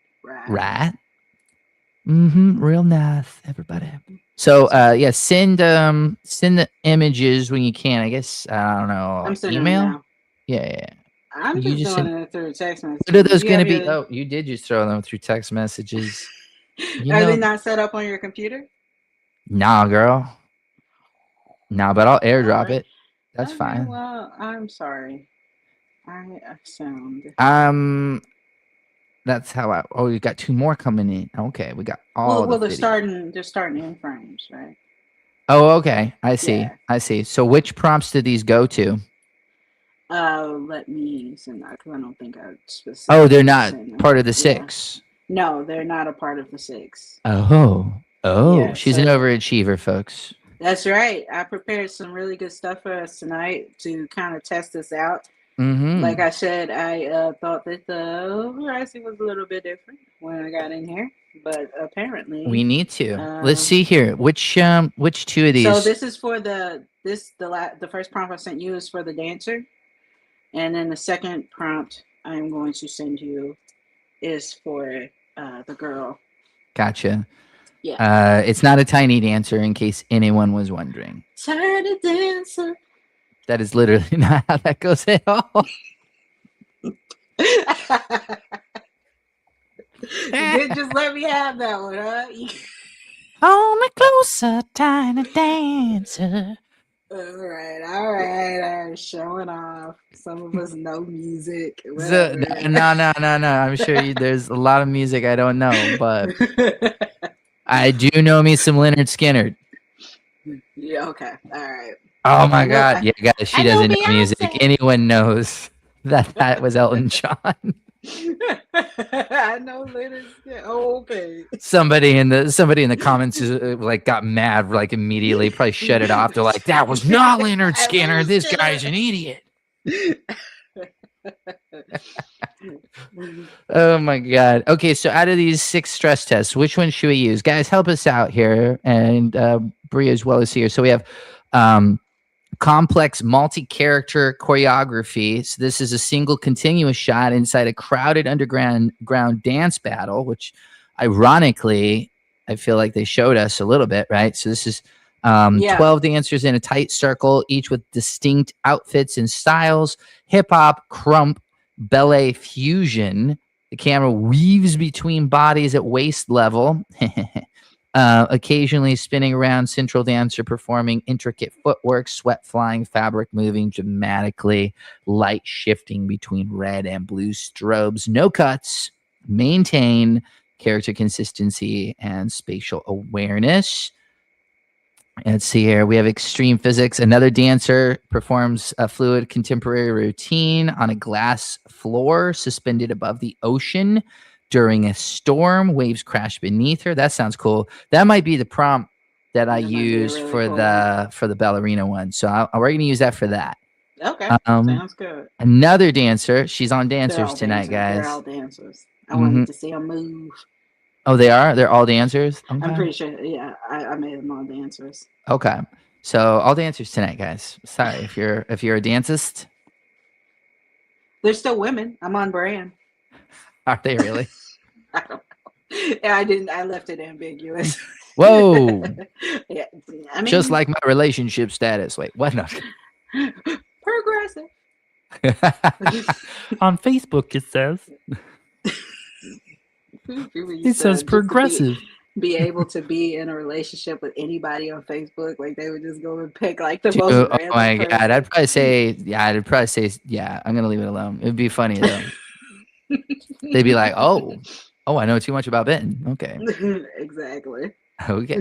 Real nice, everybody. So send the images when you can. I guess I don't know. I'm sending email. them now. Yeah. I'm just doing it through text message. What are those going to be? Oh, you did just throw them through text messages. Are they not set up on your computer? Nah, girl. Nah, but I'll airdrop it. That's fine. Well, I'm sorry. I sound. That's how we got 2 more coming in. Okay, we got all. Well, they're starting in frames, right? Oh, okay. I see. So, which prompts did these go to? Let me send that because I don't think I specifically. Oh, they're not part of the 6. No, they're not a part of the 6. Oh, Yeah, she's an overachiever, folks. That's right. I prepared some really good stuff for us tonight to kind of test this out. Mm-hmm. Like I said, I thought that the pricing was a little bit different when I got in here, but apparently we need to. Let's see here. Which 2 of these? So this is for the first prompt I sent you is for the dancer, and then the second prompt I'm going to send you is for the girl. Gotcha. Yeah. It's not a tiny dancer, in case anyone was wondering. Tiny dancer. That is literally not how that goes at all. You did just let me have that one, huh? Hold me closer, tiny dancer. All right. I'm showing off. Some of us know music. No. I'm sure there's a lot of music I don't know, but I do know me some Leonard Skinner. Yeah. Okay. All right. Oh my God! Yeah, guys, she doesn't know music. Anyone knows that was Elton John. I know Leonard Skinner. Oh, okay. Somebody in the comments is, got mad immediately. Probably shut it off. They're like, "That was not Leonard Skinner. This guy's an idiot." Oh my God. Okay, so out of these 6 stress tests, which one should we use? Guys, help us out here, and Bria as well is here. So we have complex multi-character choreography. So this is a single continuous shot inside a crowded underground dance battle, which ironically I feel like they showed us a little bit, right? So this is Yeah. 12 dancers in a tight circle, each with distinct outfits and styles. Hip hop, crump, ballet fusion. The camera weaves between bodies at waist level. Occasionally spinning around, central dancer performing intricate footwork, sweat flying, fabric moving dramatically, light shifting between red and blue strobes. No cuts. Maintain character consistency and spatial awareness. Let's see here. We have extreme physics. Another dancer performs a fluid contemporary routine on a glass floor suspended above the ocean during a storm. Waves crash beneath her. That sounds cool. That might be the prompt that I That might be a used really for cool one. the ballerina one. So we're going to use that for that. Okay, sounds good. Another dancer. She's on They're dancers all tonight, dancers. They're guys. all dancers. I wanted to see them move. Oh, they are? They're all dancers? I'm Okay. pretty sure. Yeah, I made them all dancers. Okay. So all dancers tonight, guys. Sorry if you're a dancist. They're still women. I'm on brand. Are they really? I don't know. Yeah, I left it ambiguous. Whoa. Yeah, I mean, Just like my relationship status. Wait, what? No. progressive. On Facebook, it says. It says progressive. Be able to be in a relationship with anybody on Facebook, like they would just go and pick like the Dude, most oh random my person. God. I'd probably say, yeah, I'm going to leave it alone. It'd be funny, though. They'd be like, oh, I know too much about Benton. Okay. Exactly. Okay.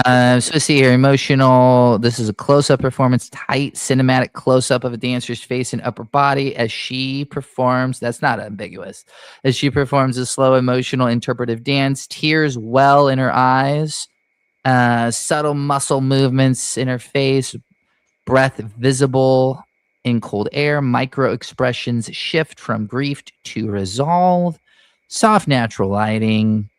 So let's see here. Emotional. This is a close-up performance, tight cinematic close-up of a dancer's face and upper body as she performs. That's not ambiguous. As she performs a slow, emotional, interpretive dance, tears well in her eyes, subtle muscle movements in her face, breath visible in cold air, micro expressions shift from grief to resolve, soft, natural lighting.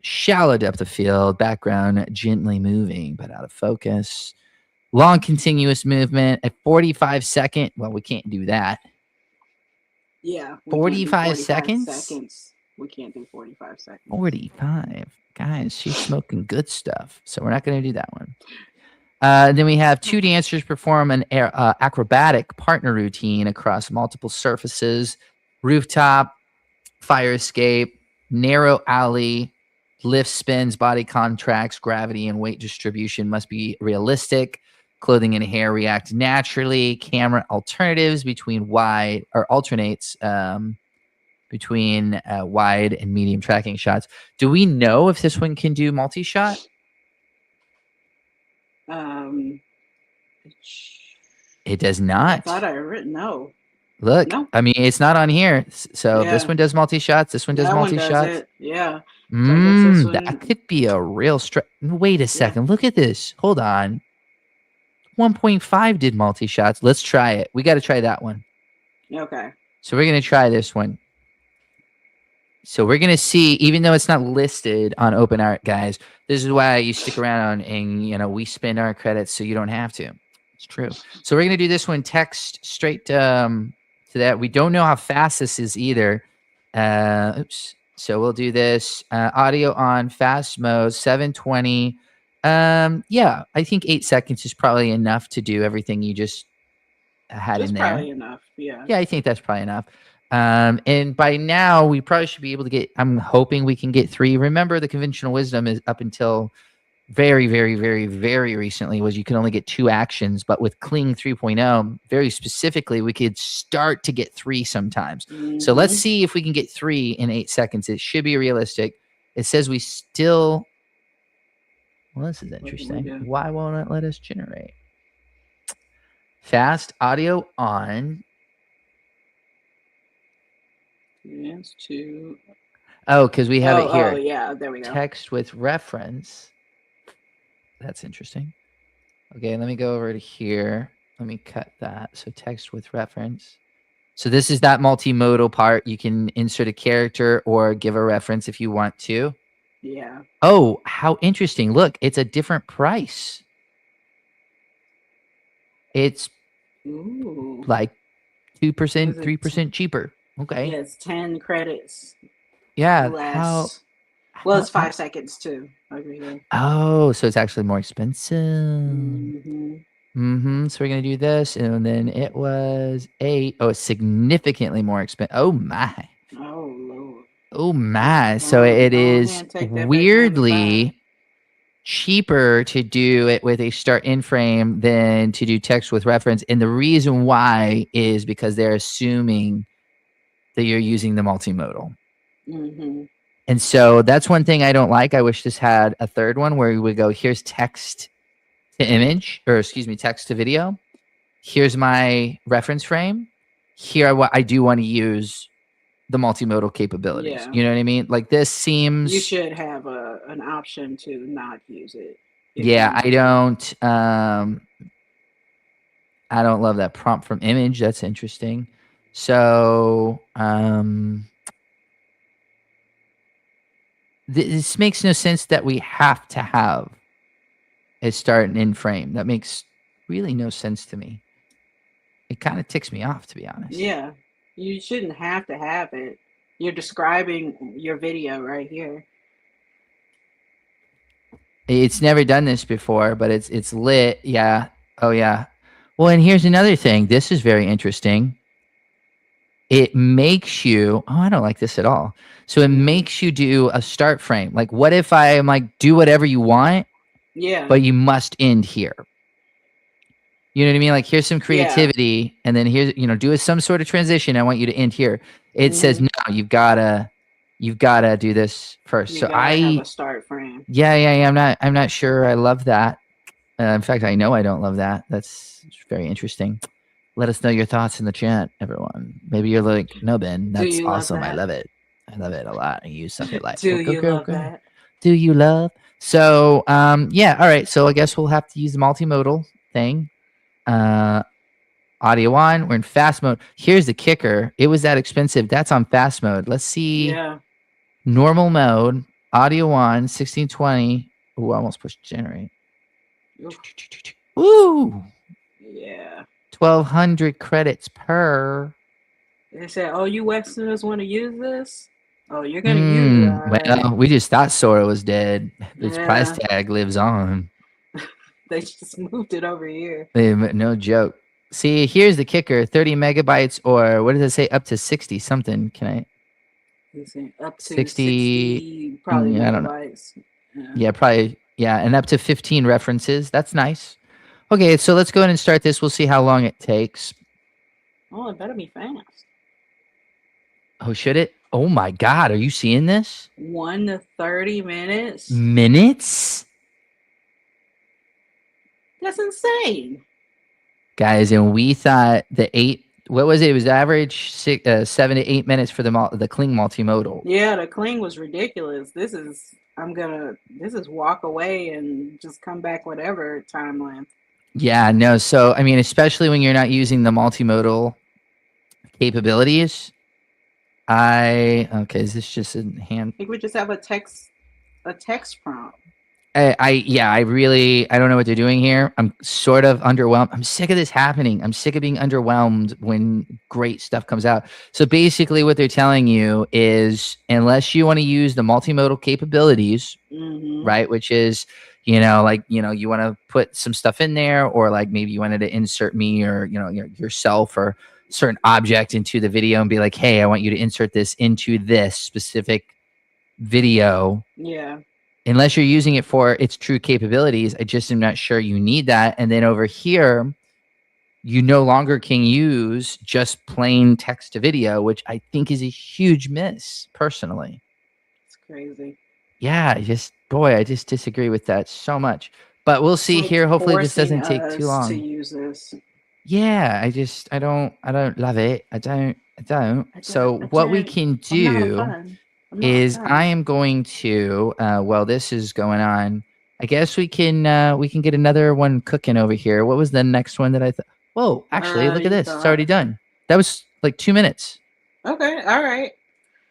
Shallow depth of field, background gently moving but out of focus. Long continuous movement at 45-second. Well, we can't do that. Yeah. 45 seconds? We can't do 45 seconds. 45. Guys, she's smoking good stuff. So we're not going to do that one. Then we have two dancers perform an acrobatic partner routine across multiple surfaces. Rooftop, fire escape, narrow alley, lift spins, body contracts, gravity and weight distribution must be realistic. Clothing and hair react naturally. Camera alternatives alternates between wide and medium tracking shots. Do we know if this one can do multi-shot? It does not. I thought I written no. Look, No. I mean, it's not on here. So this one does multi-shots. This one does multi-shots. Yeah. That could be a real stretch. Wait a second. Look at this. Hold on. 1.5 did multi-shots. Let's try it. We got to try that one. Okay. So we're going to try this one. So we're going to see, even though it's not listed on OpenArt, guys, this is why you stick around and, we spend our credits so you don't have to. It's true. So we're going to do this one text straight to that. We don't know how fast this is either. Oops. So we'll do this audio on fast mode, 720. Yeah, I think 8 seconds is probably enough to do everything you just had in there. That's probably enough. Yeah. Yeah, I think that's probably enough. And by now we probably should be able to get, I'm hoping we can get 3. Remember, the conventional wisdom is up until very, very, very, very recently was you can only get 2 actions, but with Kling 3.0, very specifically, we could start to get 3 sometimes. So let's see if we can get 3 in 8 seconds. It should be realistic. It says we still, well, this is interesting. Why won't it let us generate? Fast audio on. Yes, to. Oh, because we have it here. Oh, yeah, there we go. Text with reference. That's interesting. Okay, let me go over to here. Let me cut that. So text with reference. So this is that multimodal part. You can insert a character or give a reference if you want to. Yeah. Oh, how interesting. Look, it's a different price. It's like 2%, 3% cheaper. Okay. Yeah, it's 10 credits. Yeah. Less. Well, it's 5 seconds too. over here. Oh, so it's actually more expensive. Mm-hmm. So we're gonna do this, and then it was 8. Oh, it's significantly more expensive. Oh my. Oh Lord. Oh my. So Go it ahead is and take that back 95. weirdly cheaper to do it with a start in frame than to do text with reference. And the reason why is because they're assuming that you're using the multimodal. Mm-hmm. And so that's one thing I don't like. I wish this had a third one where we would go, here's text to image, or excuse me, text to video. Here's my reference frame. Here I do want to use the multimodal capabilities. Yeah. You know what I mean? Like this seems. You should have an option to not use it. Yeah, I don't love that prompt from image. That's interesting. So this makes no sense that we have to have a start and end frame. That makes really no sense to me. It kind of ticks me off, to be honest. Yeah, you shouldn't have to have it. You're describing your video right here. It's never done this before, but it's lit. Yeah. Oh yeah. Well, and here's another thing. This is very interesting. It makes you. Oh, I don't like this at all. So it makes you do a start frame. Like, what if I'm like, do whatever you want, Yeah. but you must end here. You know what I mean? Like, here's some creativity, and then here's, do some sort of transition. I want you to end here. It says, no, you've gotta do this first. You So gotta have a start frame. Yeah. I'm not sure I love that. In fact, I know I don't love that. That's very interesting. Let us know your thoughts in the chat, everyone. Maybe you're like, no, Ben, that's awesome. I love it. I love it a lot. And you suck at life. Do you love that? Do you love? So, yeah. All right. So I guess we'll have to use the multimodal thing. Audio on. We're in fast mode. Here's the kicker. It was that expensive. That's on fast mode. Let's see. Yeah. Normal mode. Audio on. 1620. Ooh, I almost pushed generate. Ooh. Yeah. 1,200 credits per. They said, "Oh, you Westerners want to use this? Oh, you're gonna use it." Right. Well, we just thought Sora was dead. Its price tag lives on. They just moved it over here. No joke. See, here's the kicker: 30 megabytes, or what does it say? Up to 60 something. Can I? Up to 60 probably megabytes. Yeah, probably. Yeah, and up to 15 references. That's nice. Okay, so let's go ahead and start this. We'll see how long it takes. Oh, it better be fast. Oh, should it? Oh my God, are you seeing this? 1 to 30 minutes. Minutes? That's insane. Guys, and we thought the 8, what was it? It was average 7 to 8 minutes for the Kling multimodal. Yeah, the Kling was ridiculous. This is walk away and just come back whatever time length. Yeah, no. So, I mean, especially when you're not using the multimodal capabilities. Okay, is this just in hand? I think we just have a text prompt. I don't know what they're doing here. I'm sort of underwhelmed. I'm sick of this happening. I'm sick of being underwhelmed when great stuff comes out. So basically what they're telling you is, unless you want to use the multimodal capabilities, right, which is, you want to put some stuff in there, or like maybe you wanted to insert me or, yourself or certain object into the video and be like, hey, I want you to insert this into this specific video. Yeah. Unless you're using it for its true capabilities, I just am not sure you need that. And then over here, you no longer can use just plain text to video, which I think is a huge miss, personally. It's crazy. Yeah, I just disagree with that so much. But we'll see here. Hopefully this doesn't take too long. To use this. Yeah, I don't love it. I don't. So what we can do is I am going to while this is going on, I guess we can get another one cooking over here. What was the next one that I thought? Whoa, actually, look at this. It's already done. That was like 2 minutes. Okay, all right.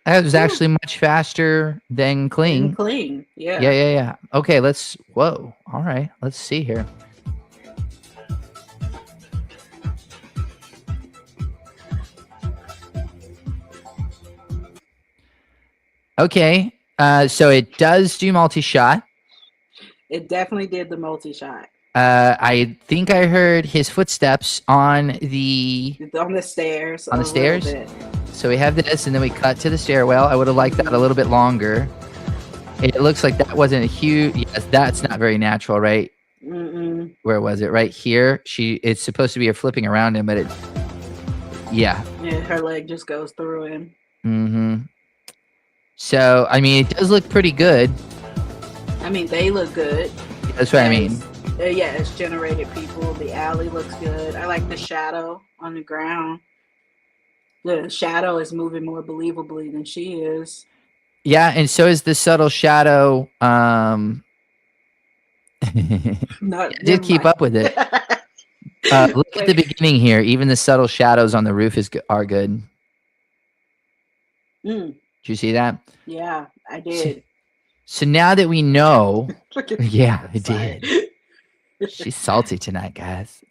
That was actually much faster than Kling. Yeah. Yeah. Okay, whoa. All right, let's see here. Okay, so it does do multi-shot. It definitely did the multi-shot. I think I heard his footsteps on the On the stairs a little stairs. bit. So we have this, and then we cut to the stairwell. I would have liked that a little bit longer. It looks like that wasn't a huge. Yes, that's not very natural, right? Mm-mm. Where was it? Right here. It's supposed to be her flipping around him, but it. Yeah. Yeah, her leg just goes through him. Mm-hmm. So I mean, it does look pretty good. I mean, they look good. That's what I mean. Yeah, it's generated people. The alley looks good. I like the shadow on the ground. The shadow is moving more believably than she is. Yeah, and so is the subtle shadow. Did keep up with it. Look at the beginning here. Even the subtle shadows on the roof are good. Did you see that? Yeah, I did. So now that we know, yeah, I Sorry. did. She's salty tonight, guys.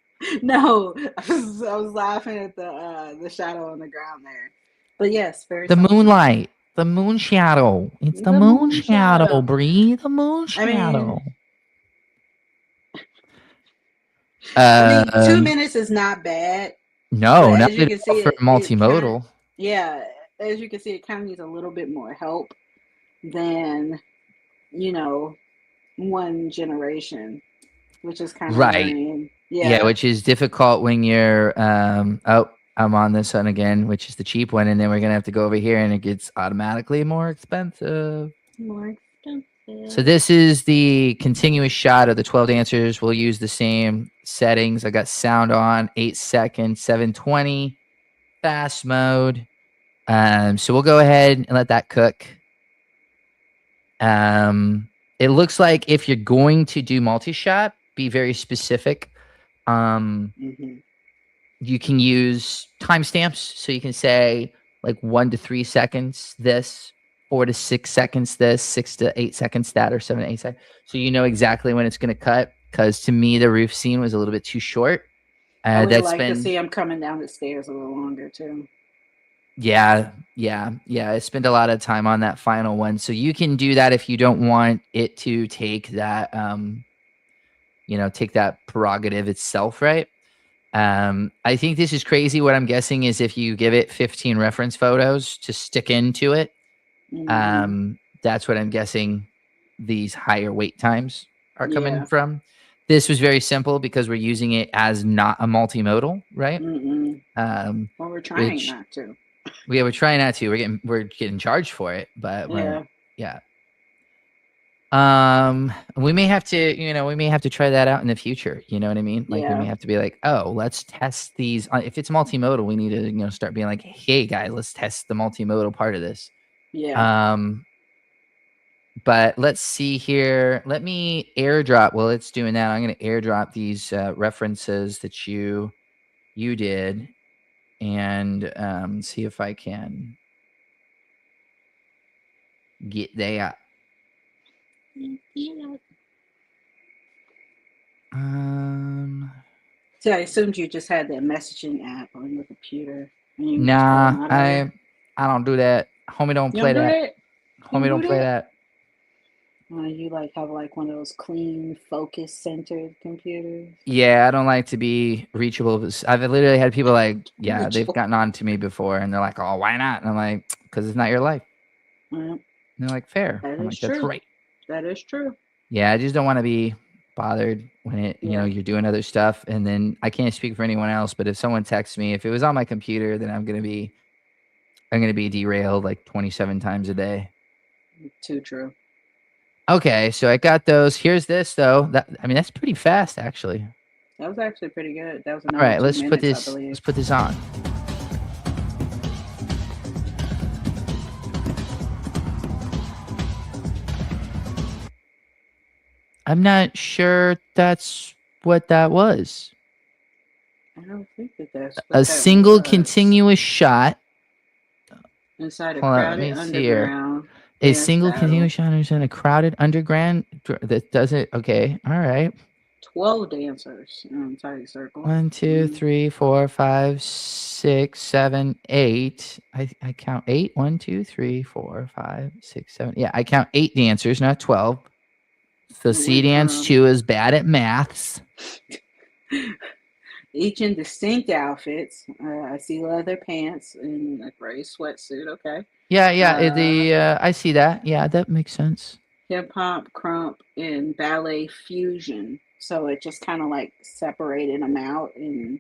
No, I was laughing at the shadow on the ground there. But yes, very. The moonlight, the moon shadow. It's the moon shadow, Bree. The moon shadow. I mean, 2 minutes is not bad. No, not for multimodal. Yeah, as you can see, it kind of needs a little bit more help than, one generation, which is kind of right. lame. Yeah, which is difficult when you're. I'm on this one again, which is the cheap one, and then we're gonna have to go over here, and it gets automatically more expensive. So this is the continuous shot of the 12 dancers. We'll use the same settings. I got sound on, 8 seconds, 720, fast mode. So we'll go ahead and let that cook. It looks like if you're going to do multi-shot, be very specific. You can use timestamps, so you can say like 1 to 3 seconds this, 4 to 6 seconds this, 6 to 8 seconds that, or 7 to 8 seconds. So you know exactly when it's going to cut. Because to me, the roof scene was a little bit too short. I would like to see him coming down the stairs a little longer too. Yeah. I spent a lot of time on that final one. So you can do that if you don't want it to take that, take that prerogative itself, right? I think this is crazy. What I'm guessing is if you give it 15 reference photos to stick into it, that's what I'm guessing these higher wait times are coming from. This was very simple because we're using it as not a multimodal, right? Well, we're trying not to. Yeah, we're trying not to. We're getting charged for it, but yeah. We may have to try that out in the future. You know what I mean? Like we may have to be like, oh, let's test these. If it's multimodal, we need to, start being like, hey guys, let's test the multimodal part of this. Yeah. But let's see here. Let me airdrop. Well, it's doing that. I'm going to airdrop these references that you did, and see if I can get that. So I assumed you just had that messaging app on your computer. Nah, I don't do that. Homie don't play that. Homie don't play that. You have one of those clean, focus-centered computers? Yeah, I don't like to be reachable. I've literally had people they've gotten on to me before, and they're like, oh, why not? And I'm like, because it's not your life. And they're like, fair. That is true. That's right. That is true. Yeah, I just don't want to be bothered when you're doing other stuff. And then I can't speak for anyone else, but if someone texts me, if it was on my computer, then I'm gonna be derailed like 27 times a day. Too true. Okay, so I got those. Here's this though. That's pretty fast actually. That was actually pretty good. That was all right. Let's put this on. I'm not sure that's what that was. I don't think that's a single continuous shot inside a crowded underground. A single continuous shot inside a crowded underground that doesn't. Okay, all right. 12 dancers inside a circle. 1, 2, 3, 4, 5, 6, 7, 8. I count 8. 1, 2, 3, 4, 5, 6, 7. Yeah, I count 8 dancers, not 12. So It went SeeDance from 2 is bad at maths. each in distinct outfits. I see leather pants and a gray sweatsuit. Okay. Yeah, Uh, I see that. Yeah, that makes sense. Hip hop, crump, and ballet fusion. So it just kind of like separated them out and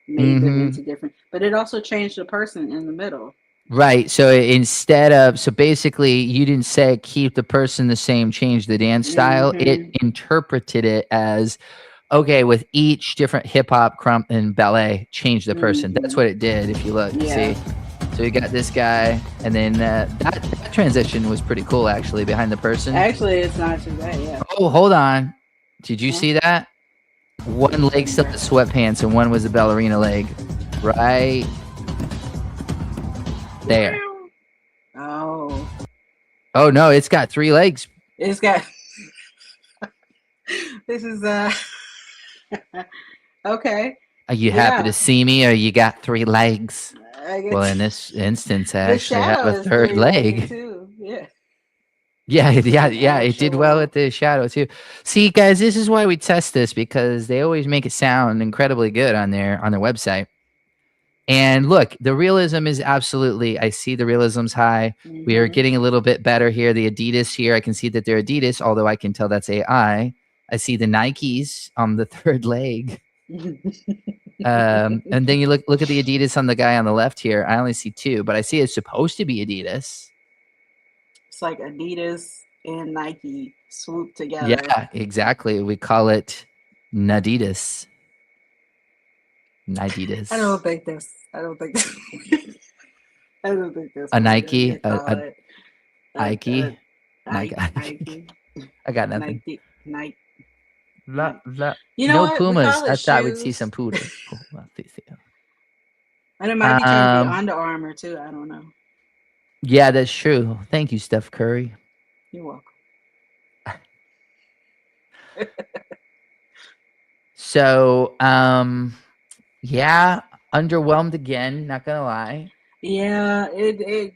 made them Mm-hmm. into different. But it also changed the person in the middle. Right. So so basically, you didn't say keep the person the same, change the dance style. It Mm-hmm. interpreted it as okay, with each different hip hop, crump, and ballet, change the person. That's Mm-hmm. what it did. If you look, Yeah. see. So you got this guy, and then that transition was pretty cool, actually, behind the person. Actually, it's not too bad. Yeah. Oh, hold on. Did you Huh? see that? One leg still the sweatpants, and one was the ballerina leg. Right there. Oh, Oh no, it's got 3 legs. it's got. This is okay. Are you happy to see me, or you got 3 legs? I guess Well, in this instance, I the actually have shadow a is 3rd three-legged leg. too. Yeah. Yeah, yeah, An yeah. It did well actual. with the shadow too. See, guys, this is why we test this, because they always make it sound incredibly good on their website. And look, the realism is absolutely. I see the realism's high. We are Mhm. getting a little bit better here. The Adidas here, I can see that they're Adidas, although I can tell that's AI. I see the Nikes on the 3rd leg. And then you look at the Adidas on the guy on the left here. I only see 2, but I see it's supposed to be Adidas. It's like Adidas and Nike swooped together. Yeah, exactly. We call it Nadidas. Nadidas. I don't think that's. I don't think. I don't think that's A what Nike, they call it. Ike, Nike. Nike. I got nothing. Nike. La, la. You know No what? We Pumas. call it I thought we'd see shoes. some poodle. And it might be trying to be Um, Under Armour too. I don't know. yeah, that's true. Thank you, Steph Curry. You're welcome. So, yeah, underwhelmed again. Not gonna lie. Yeah, it.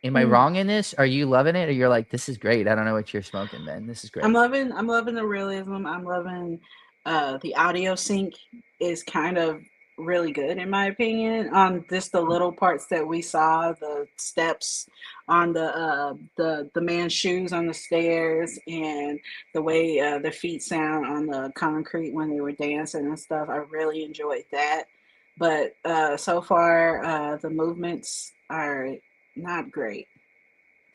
Am I wrong in this? Are you loving it, or you're like, this is great? I don't know what you're smoking, man. This is great. I'm loving the realism. I'm loving the audio sync is kind of really good in my opinion on just the little parts that we saw, the steps on the man's shoes on the stairs, and the way the feet sound on the concrete when they were dancing and stuff. I really enjoyed that. But so far the movements are not great.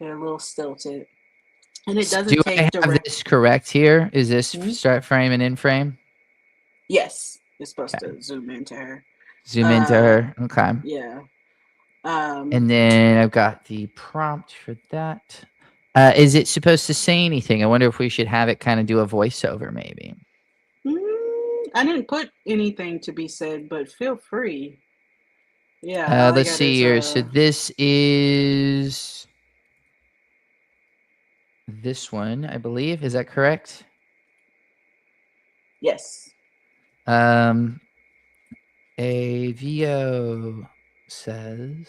They're a little stilted. And it doesn't Do I take have direct. this correct here? Is this Mhm. start frame and in frame? Yes, you're supposed Okay. to zoom into her. Zoom into her. Okay. Yeah. And then I've got the prompt for that. Is it supposed to say anything? I wonder if we should have it kind of do a voiceover, maybe. I didn't put anything to be said, but feel free. Yeah. All I Let's got see is, here. So this is this one, I believe. Is that correct? yes. AVO says,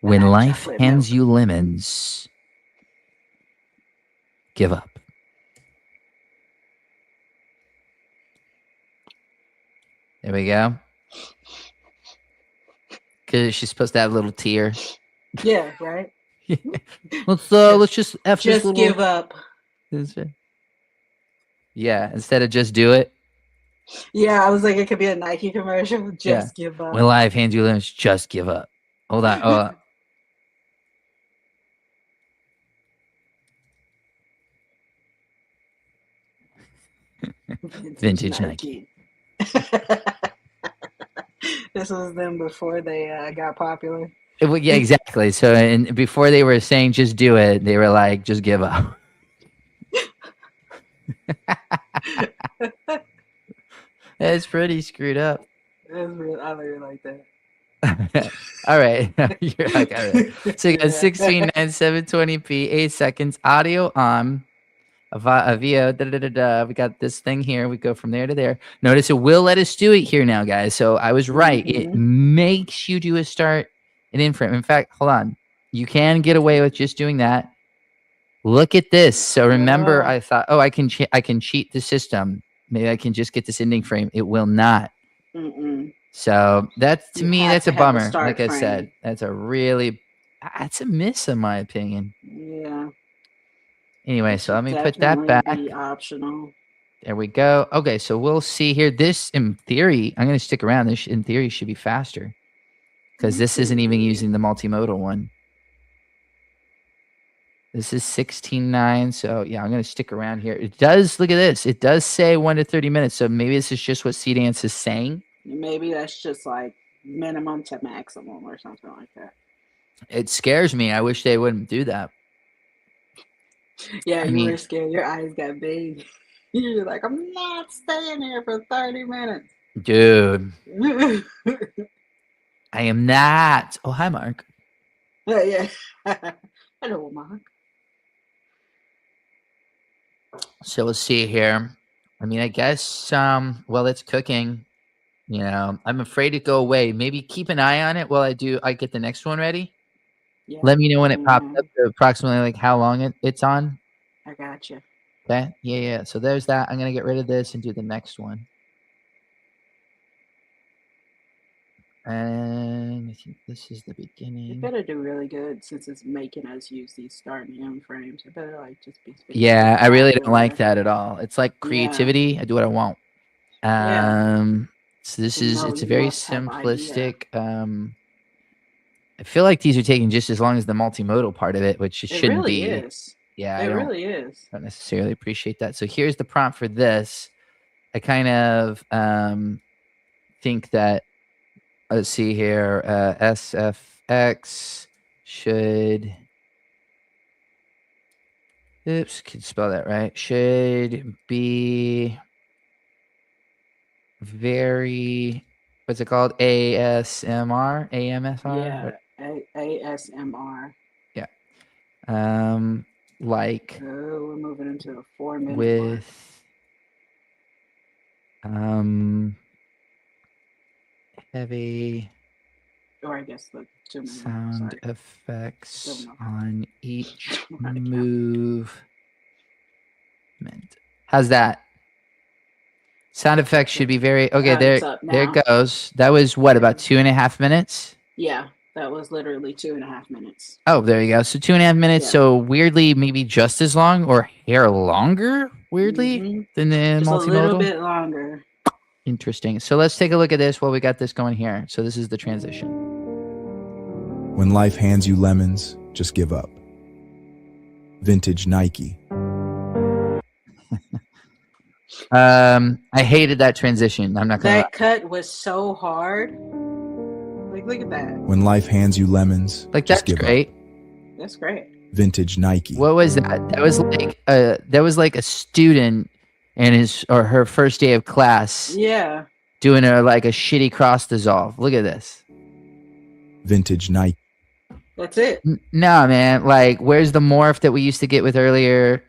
when have life chocolate hands milk. you lemons, give up. There we go. Because she's supposed to have a little tear. Yeah. Right. Let's just F this Just little. give up. Yeah, instead of just do it. Yeah, I was like, it could be a Nike commercial. Just give up. When life hands you lemons, just give up. Hold on. Oh, vintage Nike. This was them before they got popular. Well, yeah, exactly. So, and before they were saying just do it, they were like, just give up. It's pretty screwed up. I really like that. All right. You're like, all right. So you got 16:9 720p, 8 seconds, audio on, a VO, we got this thing here. We go from there to there. Notice it will let us do it here now, guys. So I was right. It makes you do a start and in frame. In fact, hold on. You can get away with just doing that. Look at this. So remember, I thought, oh, I can cheat the system. Maybe I can just get this ending frame. It will not. So that's, to me, that's a bummer. Like I said, that's a miss in my opinion. Yeah. Anyway, so let me put that back. Be optional. There we go. Okay, so we'll see here. This, in theory, I'm going to stick around. This, in theory, should be faster because this isn't even using the multimodal one. This is 16:09. So yeah, I'm going to stick around here. It does, look at this. It does say 1 to 30 minutes. So maybe this is just what SeeDance is saying. Maybe that's just like minimum to maximum or something like that. It scares me. I wish they wouldn't do that. Yeah, you were scared. Your eyes got big. You're like, I'm not staying here for 30 minutes. Dude. I am not. Oh, hi, Mark. Yeah. Hello, Mark. So let's see here. I mean, I guess, well, it's cooking. You know, I'm afraid to go away. Maybe keep an eye on it while I get the next one ready. Yeah. Let me know when it pops up to approximately like how long it's on. I got you. Okay. Yeah. So there's that. I'm going to get rid of this and do the next one. And I think this is the beginning. It better do really good since it's making us use these starting end frames. It better like just be. Yeah, I really don't like that at all. It's like creativity. I do what I want. So this is, it's a very simplistic. I feel like these are taking just as long as the multimodal part of it, which it shouldn't be. Is. Yeah, it really is. Don't necessarily appreciate that. So here's the prompt for this. I kind of think that, let's see here, SFX should, oops, can spell that right, should be very, what's it called? ASMR? AMSR? Yeah, ASMR. Yeah. Like, oh, we're moving into a 4-minute with heavy, or I guess the 2 minute sound effects on each movement. How's that? Sound effects should be very okay. There it goes. That was what, about 2.5 minutes? Yeah, that was literally 2.5 minutes. Oh, there you go. So 2.5 minutes. Yeah. So weirdly, maybe just as long or hair longer. Weirdly than the just multimodal. A little bit longer. Interesting. So let's take a look at this while we got this going here. So this is the transition. When life hands you lemons, just give up. Vintage Nike. I hated that transition. I'm not gonna lie. Cut was so hard. Like, look at that. When life hands you lemons, like, that's great. Up. That's great. Vintage Nike. What was that? That was like a student and his or her first day of class. Yeah. Doing like a shitty cross dissolve. Look at this. Vintage Nike. That's it. No, man. Like, where's the morph that we used to get with earlier?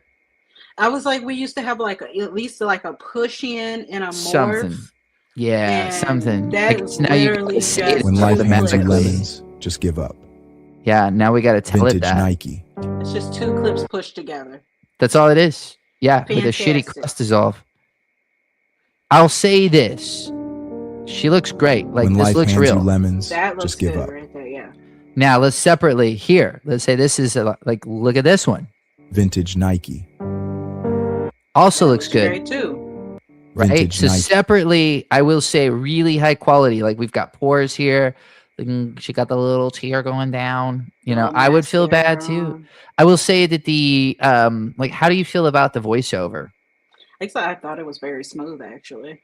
I was like, we used to have like at least like a push in and a morph. Something. Yeah, something. That was now literally just when life hands you lemons, just give up. Yeah, now we got to tell Vintage it that. Nike. It's just 2 clips pushed together. That's all it is. Yeah, Fantastic. With a shitty cross dissolve. I'll say this. She looks great. Like, when this life looks hands real. You lemons, that looks just give good up. Right there, yeah. Now let's separately here. Let's say this is like, look at this one. Vintage Nike. Also looks good. Great too. Right. Vintage so Nike. Separately, I will say really high quality. Like, we've got pores here. She got the little tear going down. You know, I would feel bad too. I will say that the like, how do you feel about the voiceover? I thought it was very smooth, actually.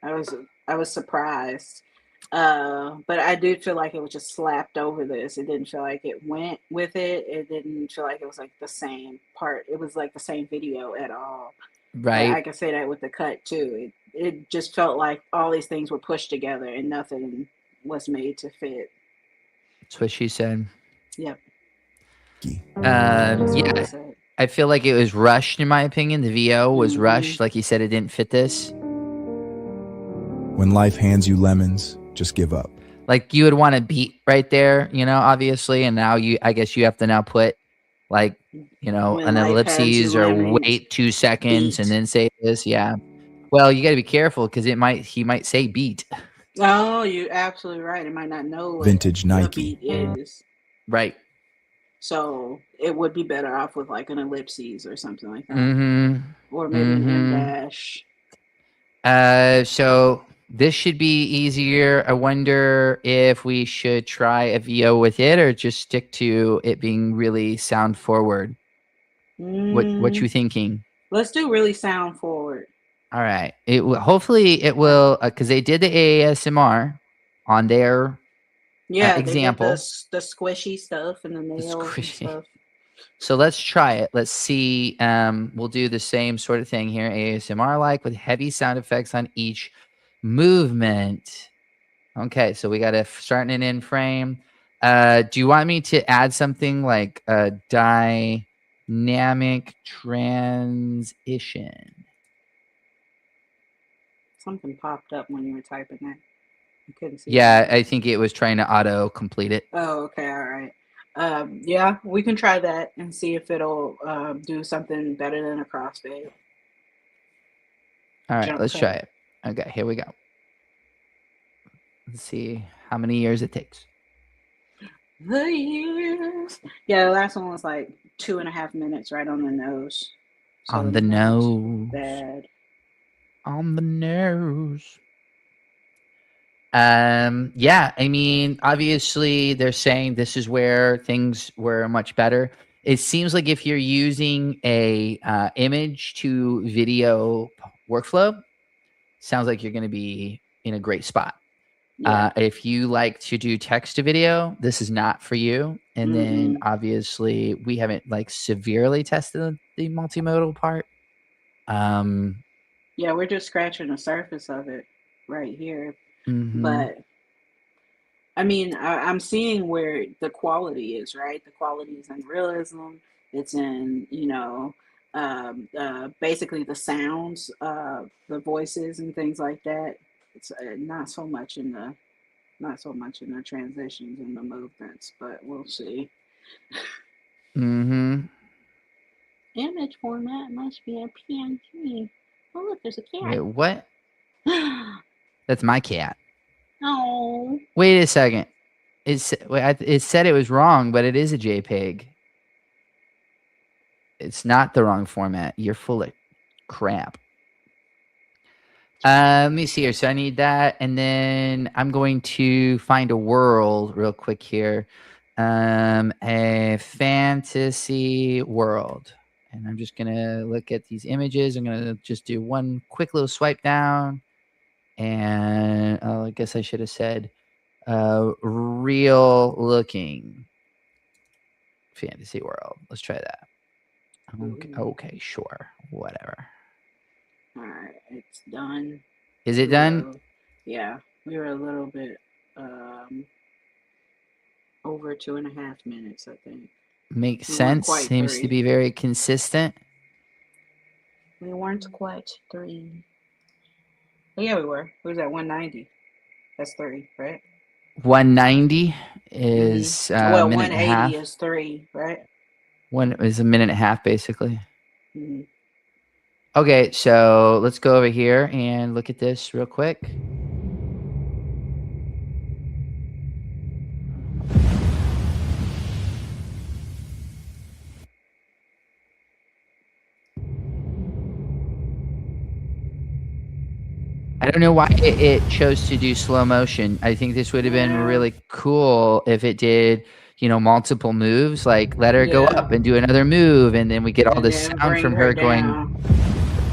I was surprised. But I did feel like it was just slapped over this. It didn't feel like it went with it. It didn't feel like it was like the same part. It was like the same video at all. Right. I can say that with the cut too. It just felt like all these things were pushed together and nothing was made to fit. That's what she said. Yep. Yeah. I feel like it was rushed, in my opinion. The VO was rushed. Like he said, it didn't fit this. When life hands you lemons, just give up. Like you would want a beat right there, obviously, and now I guess you have to now put like, When an life has you ellipses or lemons, wait 2 seconds and beat. then say this. Yeah. Well, you got to be careful because he might say beat. Oh, you're absolutely right. It might not know what Vintage a Nike. beat is. Right. So it would be better off with like an ellipses or something like that. Mm-hmm. Or maybe an M dash. So this should be easier. I wonder if we should try a VO with it or just stick to it being really sound forward. What you thinking? Let's do really sound forward. All right. Hopefully it will, because they did the ASMR on their example. They did the squishy stuff and the nails and stuff. So let's try it. Let's see. We'll do the same sort of thing here, ASMR like, with heavy sound effects on each movement. Okay, so we got to start in an frame. Do you want me to add something like a dynamic transition? Something popped up when you were typing that. I couldn't see. Yeah, I think it was trying to auto complete it. Oh, okay, all right. Yeah, we can try that and see if it'll do something better than a crossfade. All right, let's try it. Okay, here we go. Let's see how many years it takes. The years. Yeah, the last one was like 2.5 minutes right on the nose. So on the nose. Bad. On the nose. Yeah, I mean, obviously they're saying this is where things were much better. It seems like if you're using a image to video workflow, sounds like you're going to be in a great spot. Yeah. If you like to do text to video, this is not for you. And then obviously we haven't like severely tested the multimodal part. Yeah, we're just scratching the surface of it right here. But I mean, I'm seeing where the quality is, right? The quality is in realism. It's in, basically the sounds, the voices and things like that. It's not so much in the transitions and the movements, but we'll see. Image format must be a PNG. Oh, look, there's a cat. Wait, what? That's my cat. Oh. Wait a second. It said it was wrong, but it is a JPEG. It's not the wrong format. You're full of crap. Let me see here. So I need that. And then I'm going to find a world real quick here. A fantasy world. And I'm just going to look at these images. I'm going to just do one quick little swipe down. And I guess I should have said real looking fantasy world. Let's try that. Okay, sure. Whatever. All right, it's done. Is it done? Yeah, we were a little bit over 2.5 minutes, I think. Makes sense. Seems to be very consistent. We weren't quite 3. Oh, yeah, we were. We was at 190. That's 3, right? 190 is well, minute 180 and a half. is 3, right? One is a minute and a half, basically. Okay, so let's go over here and look at this real quick. I don't know why it chose to do slow motion. I think this would have been really cool if it did, multiple moves, like let her go up and do another move, and then we get all this sound from her going,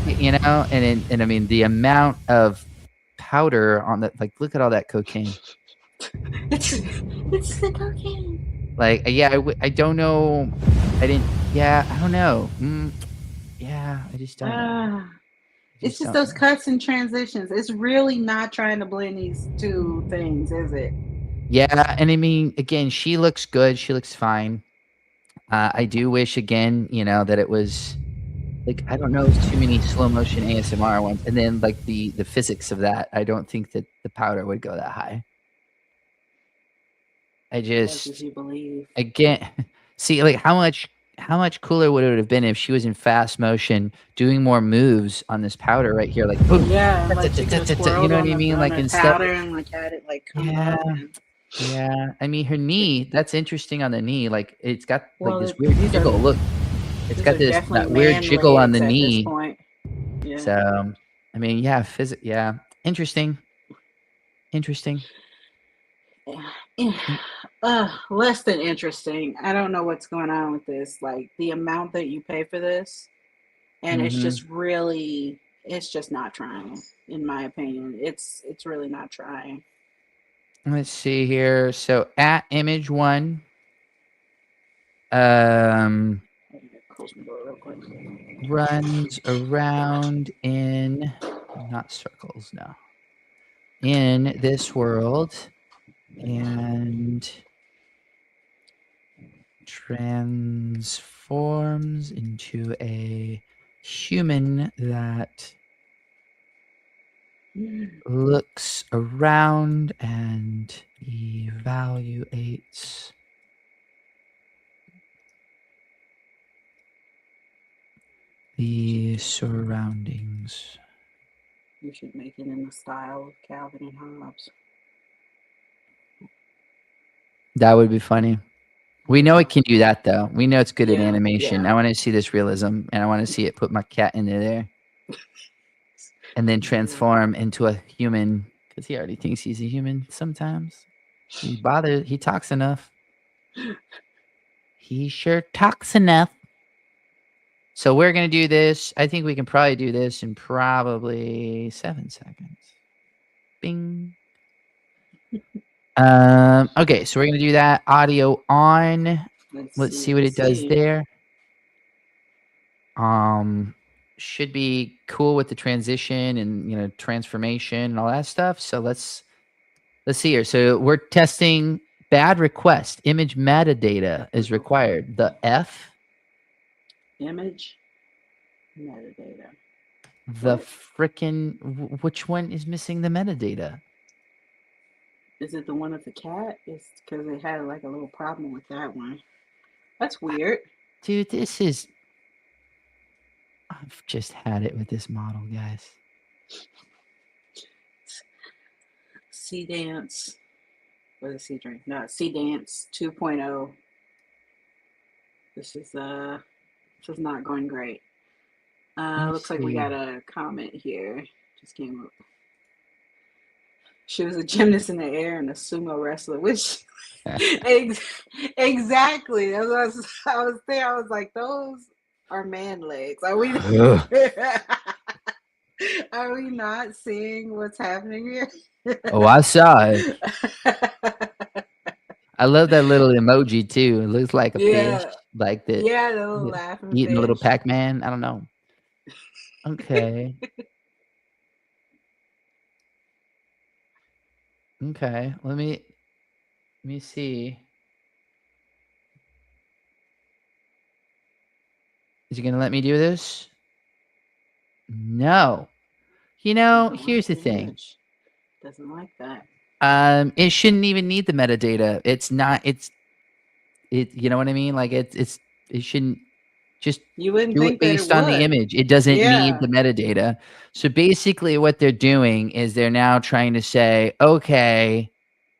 and I mean the amount of powder on that, like look at all that cocaine. It's the cocaine. Like, yeah, I don't know. I don't know. I just don't know. It's just those cuts and transitions. It's really not trying to blend these two things, is it? Yeah, and I mean, again, she looks good. She looks fine. I do wish, again, that it was, like, I don't know, too many slow motion ASMR ones. And then, like, the physics of that, I don't think that the powder would go that high. I That's just what you believe. again see like how much cooler would it have been if she was in fast motion doing more moves on this powder right here, like boom, Yeah, like she could have you twirled know what I mean? on Like the instead powder and like had it like come yeah, up. And, yeah. I mean her knee, that's interesting on the knee. Like it's got like well, this weird jiggle. Look, it's these got are this definitely that weird man jiggle on legs the at this knee. point. Yeah. So I mean, yeah, yeah. Interesting. Interesting. Less than interesting. I don't know what's going on with this. Like the amount that you pay for this, and it's Mm-hmm. just really, it's just not trying, in my opinion. It's really not trying. Let's see here. So at image one, um, Let me close my door real quick. runs around in not circles, no. In this world and transforms into a human that looks around and evaluates the surroundings. You should make it in the style of Calvin and Hobbes. That would be funny. We know it can do that though. We know it's good at Yeah, animation. yeah. I want to see this realism, and I want to see it put my cat into there, and then transform into a human because he already thinks he's a human. Sometimes he's bothered. He talks enough. He sure talks enough. So we're gonna do this. I think we can probably do this in probably 7 seconds. Bing. Okay, so we're gonna do that. Audio on. Let's see what it does there. Should be cool with the transition and transformation and all that stuff. So let's see here. So we're testing bad request. Image metadata is required. The F. Image metadata. The frickin' which one is missing the metadata? Is it the one with the cat? It's because they had like a little problem with that one. That's weird. Dude, this is. I've just had it with this model, guys. SeeDance. What is SeeDance? No, SeeDance 2.0. This is not going great. Looks like we got a comment here. Just came up. She was a gymnast in the air and a sumo wrestler, which exactly. That's what I was there. I was like, those are man legs. Are we? Are we not seeing what's happening here? Oh, I saw it. I love that little emoji too. It looks like a fish, like the little laughing eating fish. a little Pac-Man. I don't know. Okay. Okay. Let me see. Is he gonna let me do this? No. Here's the thing. Doesn't like that. It shouldn't even need the metadata. It's not. You know what I mean? Like it shouldn't just You wouldn't do it think that based it on the would. image. It doesn't need Yeah. the metadata. So basically, what they're doing is they're now trying to say, okay,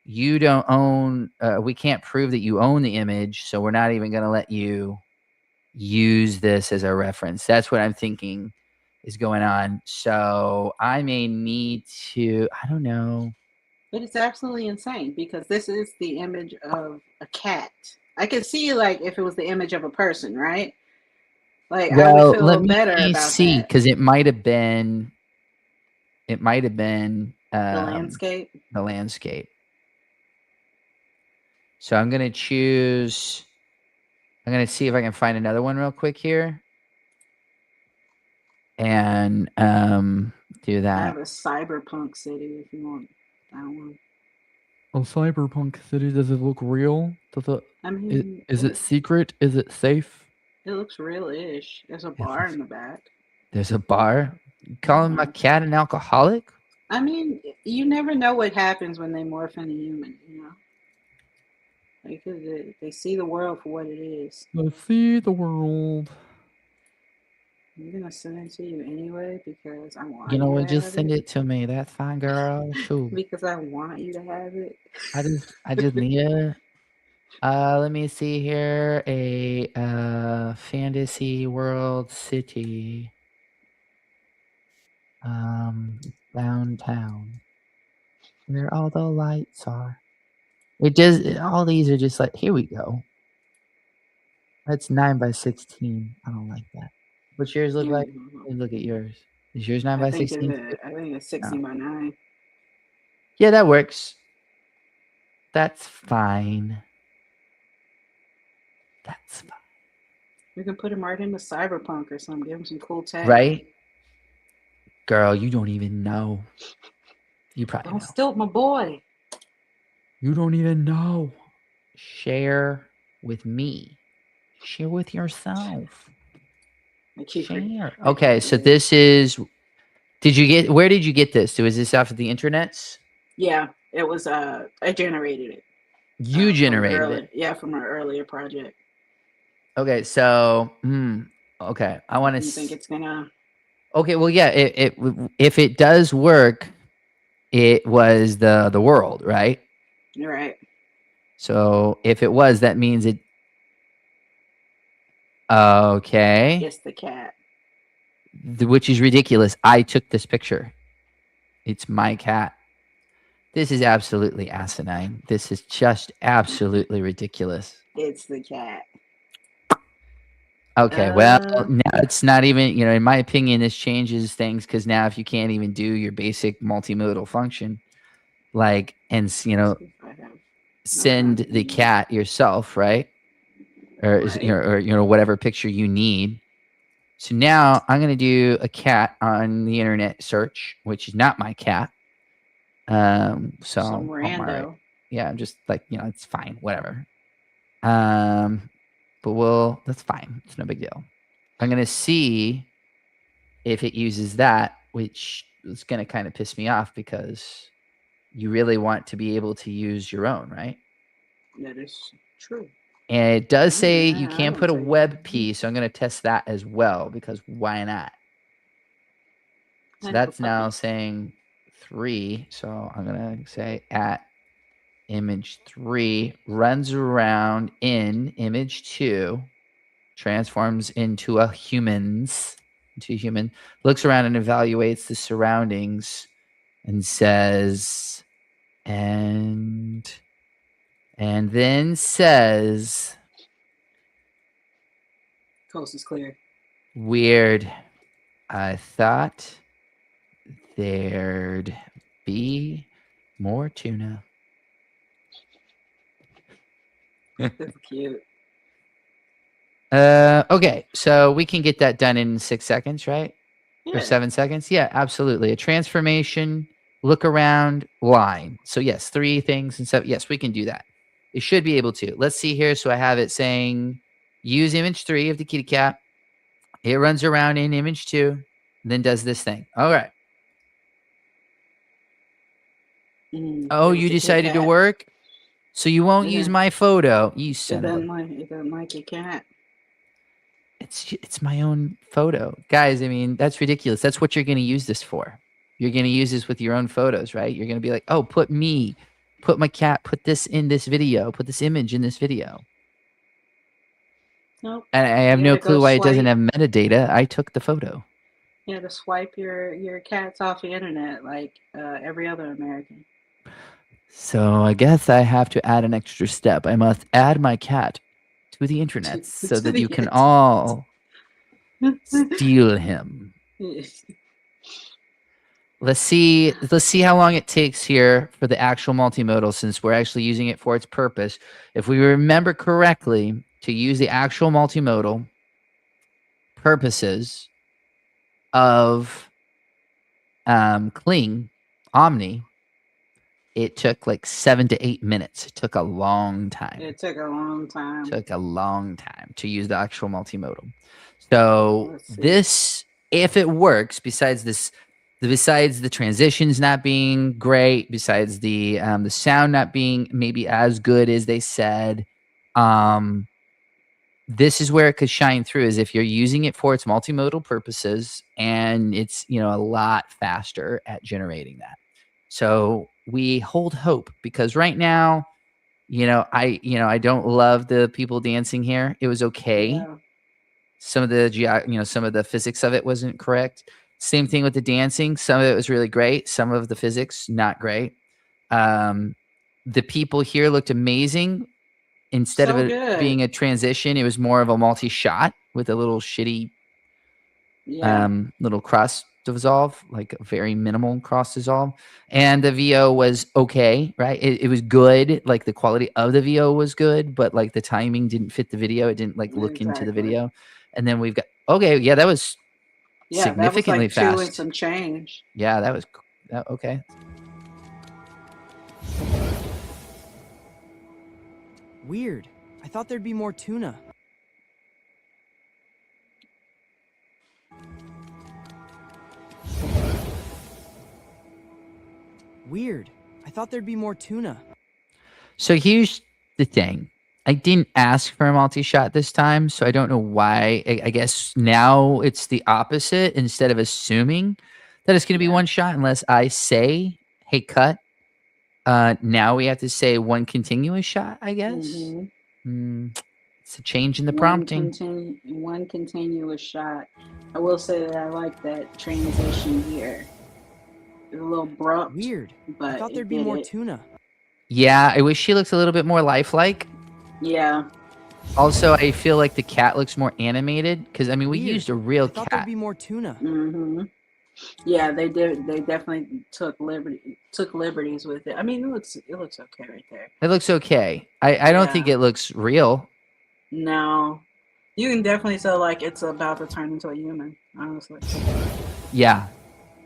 you don't own. We can't prove that you own the image, so we're not even going to let you use this as a reference. That's what I'm thinking is going on. So I may need to. I don't know. But it's absolutely insane because this is the image of a cat. I could see like if it was the image of a person, right? Like I would Well, let feel me better about see that. because it might have been. It might have been The landscape. the landscape. So I'm gonna choose. I'm gonna see if I can find another one real quick here, and do I that. have a cyberpunk city if you want that one. A cyberpunk city, does it look real? Does it? I mean, Is it secret? Is it safe? it looks real-ish. There's a bar in the back. There's a bar. You calling my cat an alcoholic? I mean, you never know what happens when they morph into human, They see the world for what it is. Let's see the world. I'm gonna send it to you anyway because I want You know you to what? Just have send it. it to me. That's fine, girl. Shoot. Because I want you to have it. I just need it. Let me see here. A fantasy world city. Downtown. Where all the lights are. It does all these are just like here we go. That's 9 by 16. I don't like that. What's yours look like? Let me look at yours. Is yours 9 by 16? I think it's 16 by 9. Yeah, that works. That's fine. That's fine. We can put him right into Cyberpunk or something. Give him some cool tech. Right? Girl, you don't even know. You probably Don't know. stilt my boy. You don't even know. Share with me. Share with yourself. Share. Okay, so this is. Where did you get this? Was this off of the internets? Yeah, it was. I generated it. You generated it. Yeah, from an earlier project. Okay, so okay, I want to. You think it's gonna? Okay, well, yeah. If it does work, it was the world, right? You're right. So if it was, that means it. Okay. It's the cat. Which is ridiculous. I took this picture. It's my cat. This is absolutely asinine. This is just absolutely ridiculous. It's the cat. Okay, well, now it's not even, in my opinion, this changes things because now if you can't even do your basic multimodal function, send the cat yourself, right? Or, whatever picture you need. So now I'm going to do a cat on the internet search, which is not my cat. So some rando. Right. Yeah, I'm just like, it's fine, whatever. But that's fine. It's no big deal. I'm going to see if it uses that, which is going to kind of piss me off because you really want to be able to use your own, right? That is true. And it does say you can't put a web piece, so I'm going to test that as well because why not? So that's now saying 3. So I'm going to say at image 3 runs around in image 2, transforms into a human, looks around and evaluates the surroundings and says, and then says, coast is clear. Weird. I thought there'd be more tuna. That's cute. Okay, so we can get that done in 6 seconds, right? Yeah. Or 7 seconds? Yeah, absolutely. A transformation, look around, line. So yes, 3 things and 7. Yes, we can do that. It should be able to. Let's see here. So I have it saying use image 3 of the kitty cat. It runs around in image 2, then does this thing. All right. Oh, you decided to work? So you won't use my photo. You son of a... It doesn't like your cat. It's my own photo. Guys, I mean, that's ridiculous. That's what you're going to use this for. You're going to use this with your own photos, right? You're going to be like, oh, put me, put my cat, put this in this video, put this image in this video. Nope. And I have no clue why it doesn't have metadata. I took the photo. You had to swipe your cats off the internet like every other American. So I guess I have to add an extra step. I must add my cat to the internet so that you can all steal him. Let's see how long it takes here for the actual multimodal, since we're actually using it for its purpose. If we remember correctly, to use the actual multimodal purposes of Kling Omni, it took like 7 to 8 minutes. It took a long time. It took a long time. Took a long time to use the actual multimodal. So this, if it works, besides this besides the transitions not being great, besides the sound not being maybe as good as they said, this is where it could shine through, is if you're using it for its multimodal purposes, and it's, you know, a lot faster at generating that. So we hold hope, because right now, I don't love the people dancing here. It was okay. Yeah. Some of the some of the physics of it wasn't correct. Same thing with the dancing. Some of it was really great. Some of the physics not great. The people here looked amazing. Instead of So it good. being a transition, it was more of a multi-shot with a little shitty Yeah. little cross dissolve, like a very minimal cross dissolve. And the VO was okay, right? It was good. Like the quality of the VO was good, but like the timing didn't fit the video. It didn't like look into the Exactly. video. And then we've got, okay, yeah, that was Yeah, that was significantly like 2 and fast. some change. Yeah, that was okay. Weird. I thought there'd be more tuna. Weird. I thought there'd be more tuna. So here's the thing. I didn't ask for a multi-shot this time, so I don't know why. I guess now it's the opposite. Instead of assuming that it's going to be one shot, unless I say, hey, cut. Now we have to say one continuous shot, I guess. It's a change in the prompting. One continuous shot. I will say that I like that transition here. It's a little abrupt. Weird. But I thought there'd be more tuna. Yeah, I wish she looked a little bit more lifelike. Yeah. Also, I feel like the cat looks more animated, because I mean, we used a real cat. I thought there'd be more tuna. Yeah, they did. They definitely took liberties with it. I mean, it looks okay right there. It looks okay. I don't think it looks real. No, you can definitely tell like it's about to turn into a human, honestly. Yeah.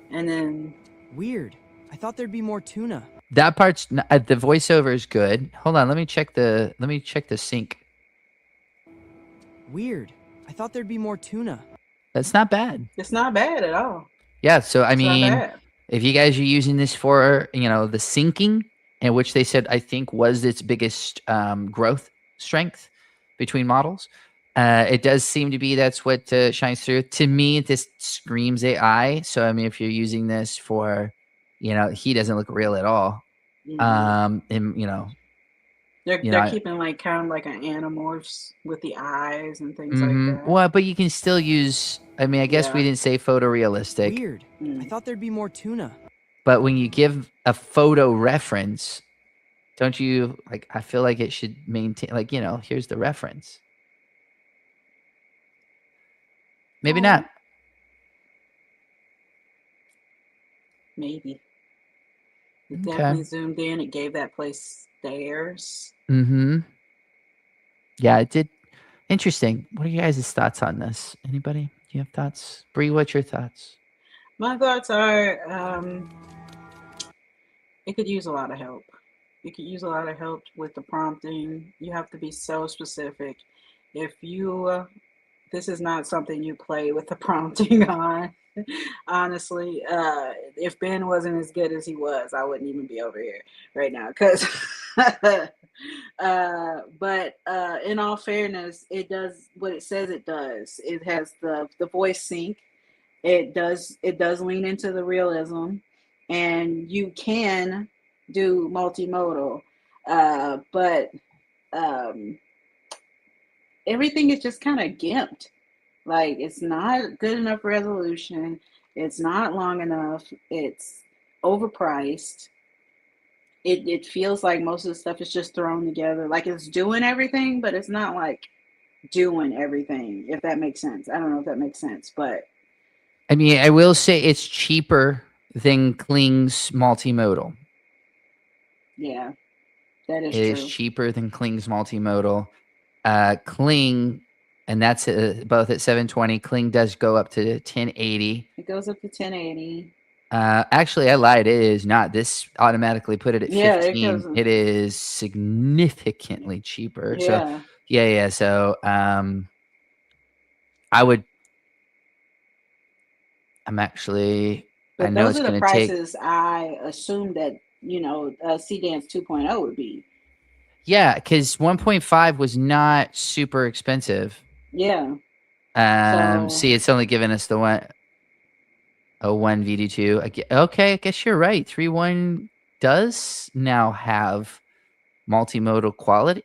And then weird. I thought there'd be more tuna. That part's the voiceover is good. Hold on, let me check the sync. Weird. I thought there'd be more tuna. That's not bad. It's not bad at all. Yeah, so I It's not mean, bad. if you guys are using this for, the syncing, and which they said I think was its biggest growth strength between models, it does seem to be that's what shines through. To me, this screams AI. So I mean, if you're using this for, he doesn't look real at all. And They're keeping like kind of like an Animorphs with the eyes and things like that. Well, but you can still use. I mean, I guess we didn't say photorealistic. Weird. I thought there'd be more tuna. But when you give a photo reference, don't you like? I feel like it should maintain. Like, here's the reference. Maybe not. Maybe. It definitely zoomed in. It gave that place stares. Yeah, it did. Interesting. What are you guys' thoughts on this? Anybody? Do you have thoughts? Bree, what's your thoughts? My thoughts are it could use a lot of help. It could use a lot of help with the prompting. You have to be so specific. If you this is not something you play with the prompting on. Honestly, if Ben wasn't as good as he was, I wouldn't even be over here right now. Because, but in all fairness, it does what it says it does. It has the voice sync. It does lean into the realism, and you can do multimodal, but everything is just kind of gimped. Like, it's not good enough resolution. It's not long enough. It's overpriced. It feels like most of the stuff is just thrown together. Like, it's doing everything, but it's not like doing everything, if that makes sense. I don't know if that makes sense, but I mean, I will say it's cheaper than Kling's multimodal. Yeah, that is true. It is cheaper than Kling's multimodal. Kling, and that's both at 720. Kling does go up to 1080. It goes up to 1080. Actually, I lied. It is not. This automatically put it at 15. It is significantly cheaper. Yeah. So yeah. So I'm actually I But know those it's are the going to take. prices I assume that, SeeDance 2.0 would be. Yeah, because 1.5 was not super expensive. Yeah. So, See, it's only given us the one. Oh, one VD2. Okay, I guess you're right. 3.1 does now have multimodal quality.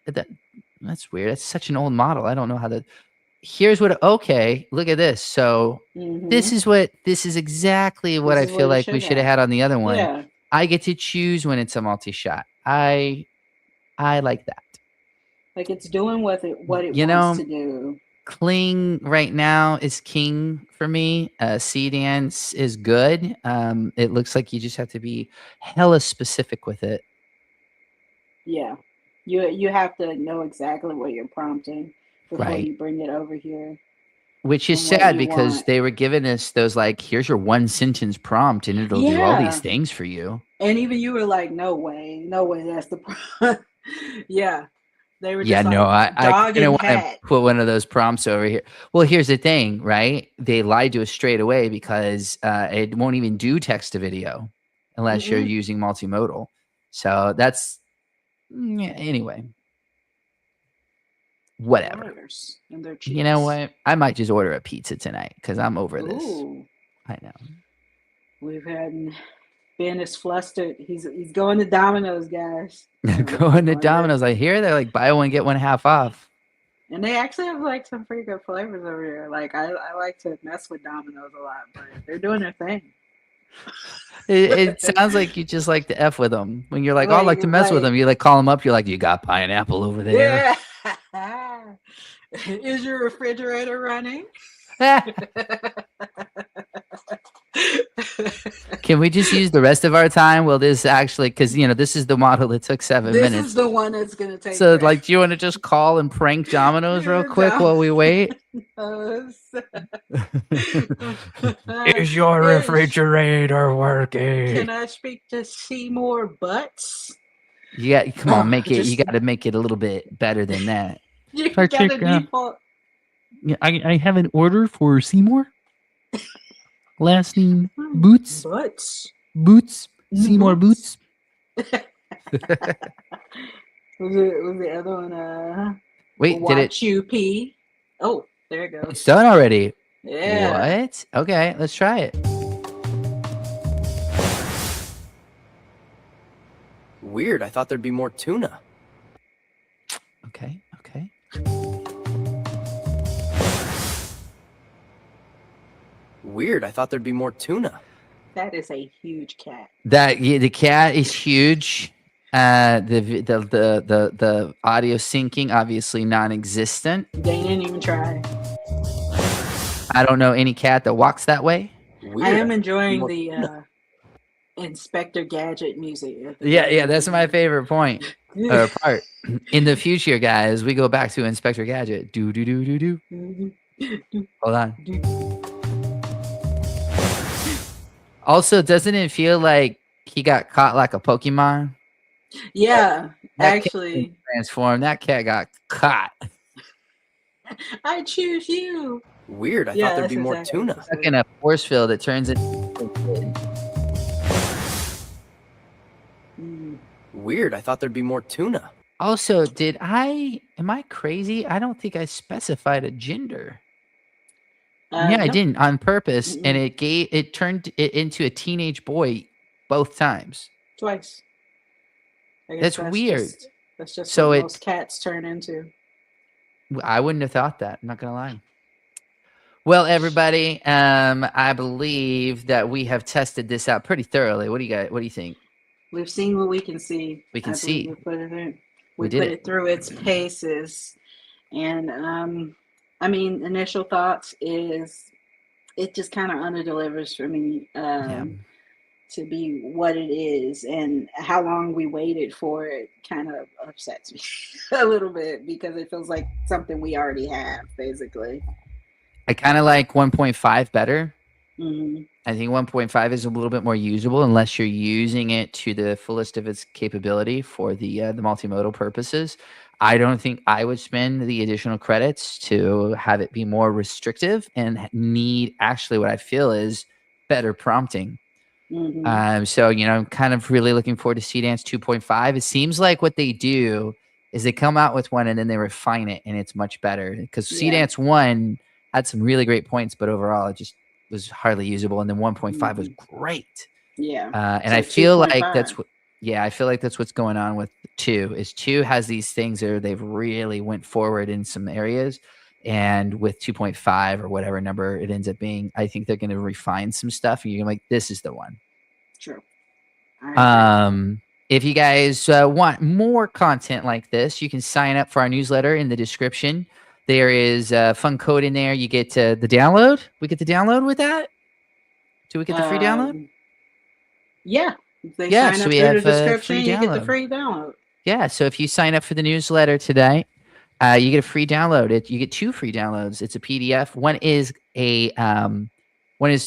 That's weird. That's such an old model. I don't know how to. Here's what. Okay, look at this. So hmm this is exactly what this I is what feel it like we should should have have. had on the other one. Yeah. I get to choose when it's a multi-shot. I like that. Like it's doing what it You wants know, to do. Kling right now is king for me. SeeDance is good. It looks like you just have to be hella specific with it. Yeah. You have to know exactly what you're prompting before Right. you bring it over here Which is and what sad you because want. they were giving us those like, here's your one sentence prompt and it'll do all these Yeah. things for you. And even you were like, no way, that's the problem. Yeah. They were Yeah, just no, like I dog kind of and want to cat. put one of those prompts over here. Well, here's the thing, right? They lied to us straight away because it won't even do text to video unless you're Mm-mm. using multimodal. So that's yeah, anyway. Whatever. Flyers and their You know cheeks. what? I might just order a pizza tonight because I'm over this. Ooh. I know. We've had Ben is flustered. He's going to Domino's, guys. Going to Domino's. I hear they're like buy one, get one half off. And they actually have like some pretty good flavors over here. Like I like to mess with Domino's a lot, but they're doing their thing. It sounds like you just like to F with them. When you're like, oh, I like to mess with them. Like, You like call them up. You're like, you got pineapple over there. yeah. Is your refrigerator running? Can we just use the rest of our time? Will this actually, because this is the model that took 7 This minutes. is the one that's gonna take. So, like, do you want to just call and prank Domino's real quick while we wait? Is your refrigerator working? Can I speak to Seymour Butts? Yeah, come on, make it. You Just- got to make it a little bit better than that. You Can I got a check, default. Yeah, I have an order for Seymour. Last name Boots. Butts. Boots. Seymour Boots. Was the other one? Wait, did it? Watch you pee. Oh, there it goes. It's done already. Yeah. What? Okay, let's try it. Weird. I thought there'd be more tuna. Okay. Weird. I thought there'd be more tuna. That is a huge cat. The cat is huge. The audio syncing obviously non-existent. They didn't even try. I don't know any cat that walks that way. Weird. I am enjoying More the tuna. Inspector Gadget music. Yeah, that's my favorite point or part. In the future, guys, we go back to Inspector Gadget. Do do do do do. Hold on. Also, doesn't it feel like he got caught like a Pokemon? Yeah, That cat actually, didn't transform. That cat got caught. I choose you. Weird. I Yeah, thought there'd that's be more exactly tuna. what Stuck in a force field that turns it. Weird. I thought there'd be more tuna. Also, am I crazy? I don't think I specified a gender. Yeah, I No. didn't on purpose, and Mm-mm. it turned it into a teenage boy both times. Twice. I guess That's weird. That's just So what it- most cats turn into. I wouldn't have thought that. I'm not gonna lie. Well, everybody, I believe that we have tested this out pretty thoroughly. What do you think? We've seen what we can see. We can I believe see. We put it in. We We did put it. it through its paces, and I mean, initial thoughts is it just kind of underdelivers for me. To be what it is, and how long we waited for it kind of upsets me a little bit because it feels like something we already have, basically. I kind of like 1.5 better. hmm I think 1.5 is a little bit more usable unless you're using it to the fullest of its capability for the multimodal purposes. I don't think I would spend the additional credits to have it be more restrictive and need actually what I feel is better prompting. So, I'm kind of really looking forward to SeeDance 2.5. It seems like what they do is they come out with one and then they refine it and it's much better, because Yeah. SeeDance 1 had some really great points, but overall it just was hardly usable. And then 1.5 was great. Yeah. And So I feel like 2.5. that's what, yeah, I feel like that's what's going on with 2 is 2 has these things where they've really went forward in some areas. And with 2.5 or whatever number it ends up being, I think they're going to refine some stuff. And you're like, this is the one. True. I agree. If you guys want more content like this, you can sign up for our newsletter in the description. There is a fun code in there. You get the download. We get the download with that. Do we get the free download? Yeah. If they Yeah, sign so up we through have the a description, free you get the download. free download. Yeah, so if you sign up for the newsletter today, you get a free download. You get 2 free downloads. It's a PDF. One is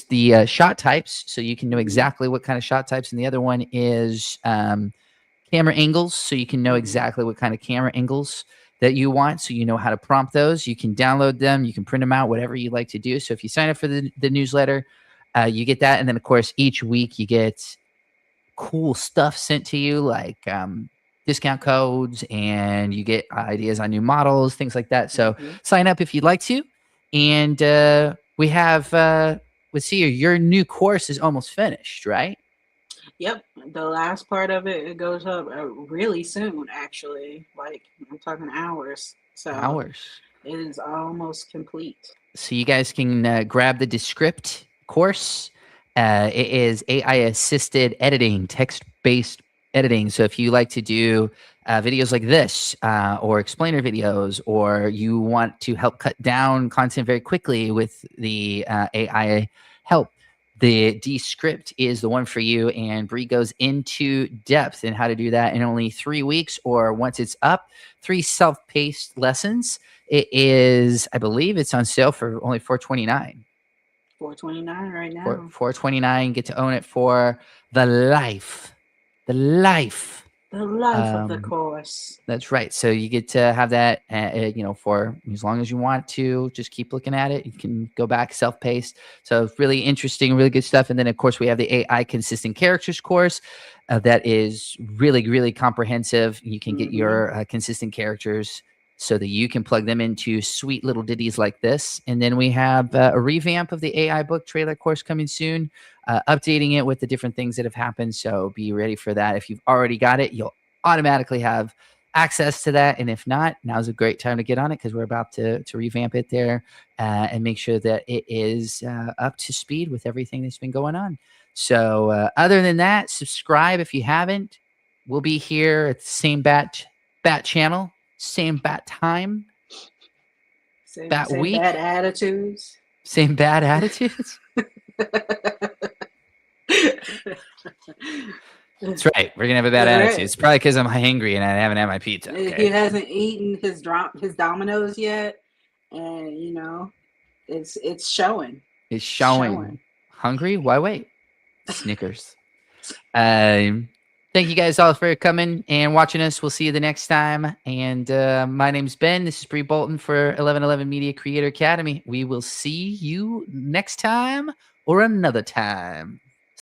the shot types, so you can know exactly what kind of shot types, and the other one is camera angles, so you can know exactly what kind of camera angles that you want, so you know how to prompt those. You can download them, you can print them out, whatever you like to do. So if you sign up for the newsletter, you get that, and then of course each week you get cool stuff sent to you, like discount codes, and you get ideas on new models, things like that. So sign up if you'd like to. And we have let's see here, your new course is almost finished, right? Yep. The last part of it goes up really soon, actually. Like, I'm talking hours. So Hours. it is almost complete. So you guys can grab the Descript course. It is AI assisted editing, text based editing. So if you like to do videos like this, or explainer videos, or you want to help cut down content very quickly with the AI help, the Descript is the one for you. And Bree goes into depth in how to do that in only 3 weeks, or once it's up, 3 self-paced lessons. It is, I believe it's on sale for only $429. $429 right now. $429. Get to own it for the life. The life. The life of the course. That's right. So you get to have that, for as long as you want to. Just keep looking at it. You can go back self-paced. So really interesting, really good stuff. And then, of course, we have the AI consistent characters course that is really, really comprehensive. You can get your consistent characters so that you can plug them into sweet little ditties like this. And then we have a revamp of the AI book trailer course coming soon, updating it with the different things that have happened. So be ready for that. If you've already got it, you'll automatically have access to that. And if not, now's a great time to get on it, because we're about to revamp it there and make sure that it is up to speed with everything that's been going on. So other than that, subscribe if you haven't. We'll be here at the same bat channel, same bat time, Same week. bad attitudes. Same bad attitudes. That's right. We're gonna have a bad attitude. It's probably because I'm hangry and I haven't had my pizza. Okay? He hasn't eaten his Domino's yet, and it's showing. It's showing. Hungry? Why wait? Snickers. Thank you guys all for coming and watching us. We'll see you the next time. And my name's Ben. This is Bree Bolton for 1111 Media Creator Academy. We will see you next time or another time.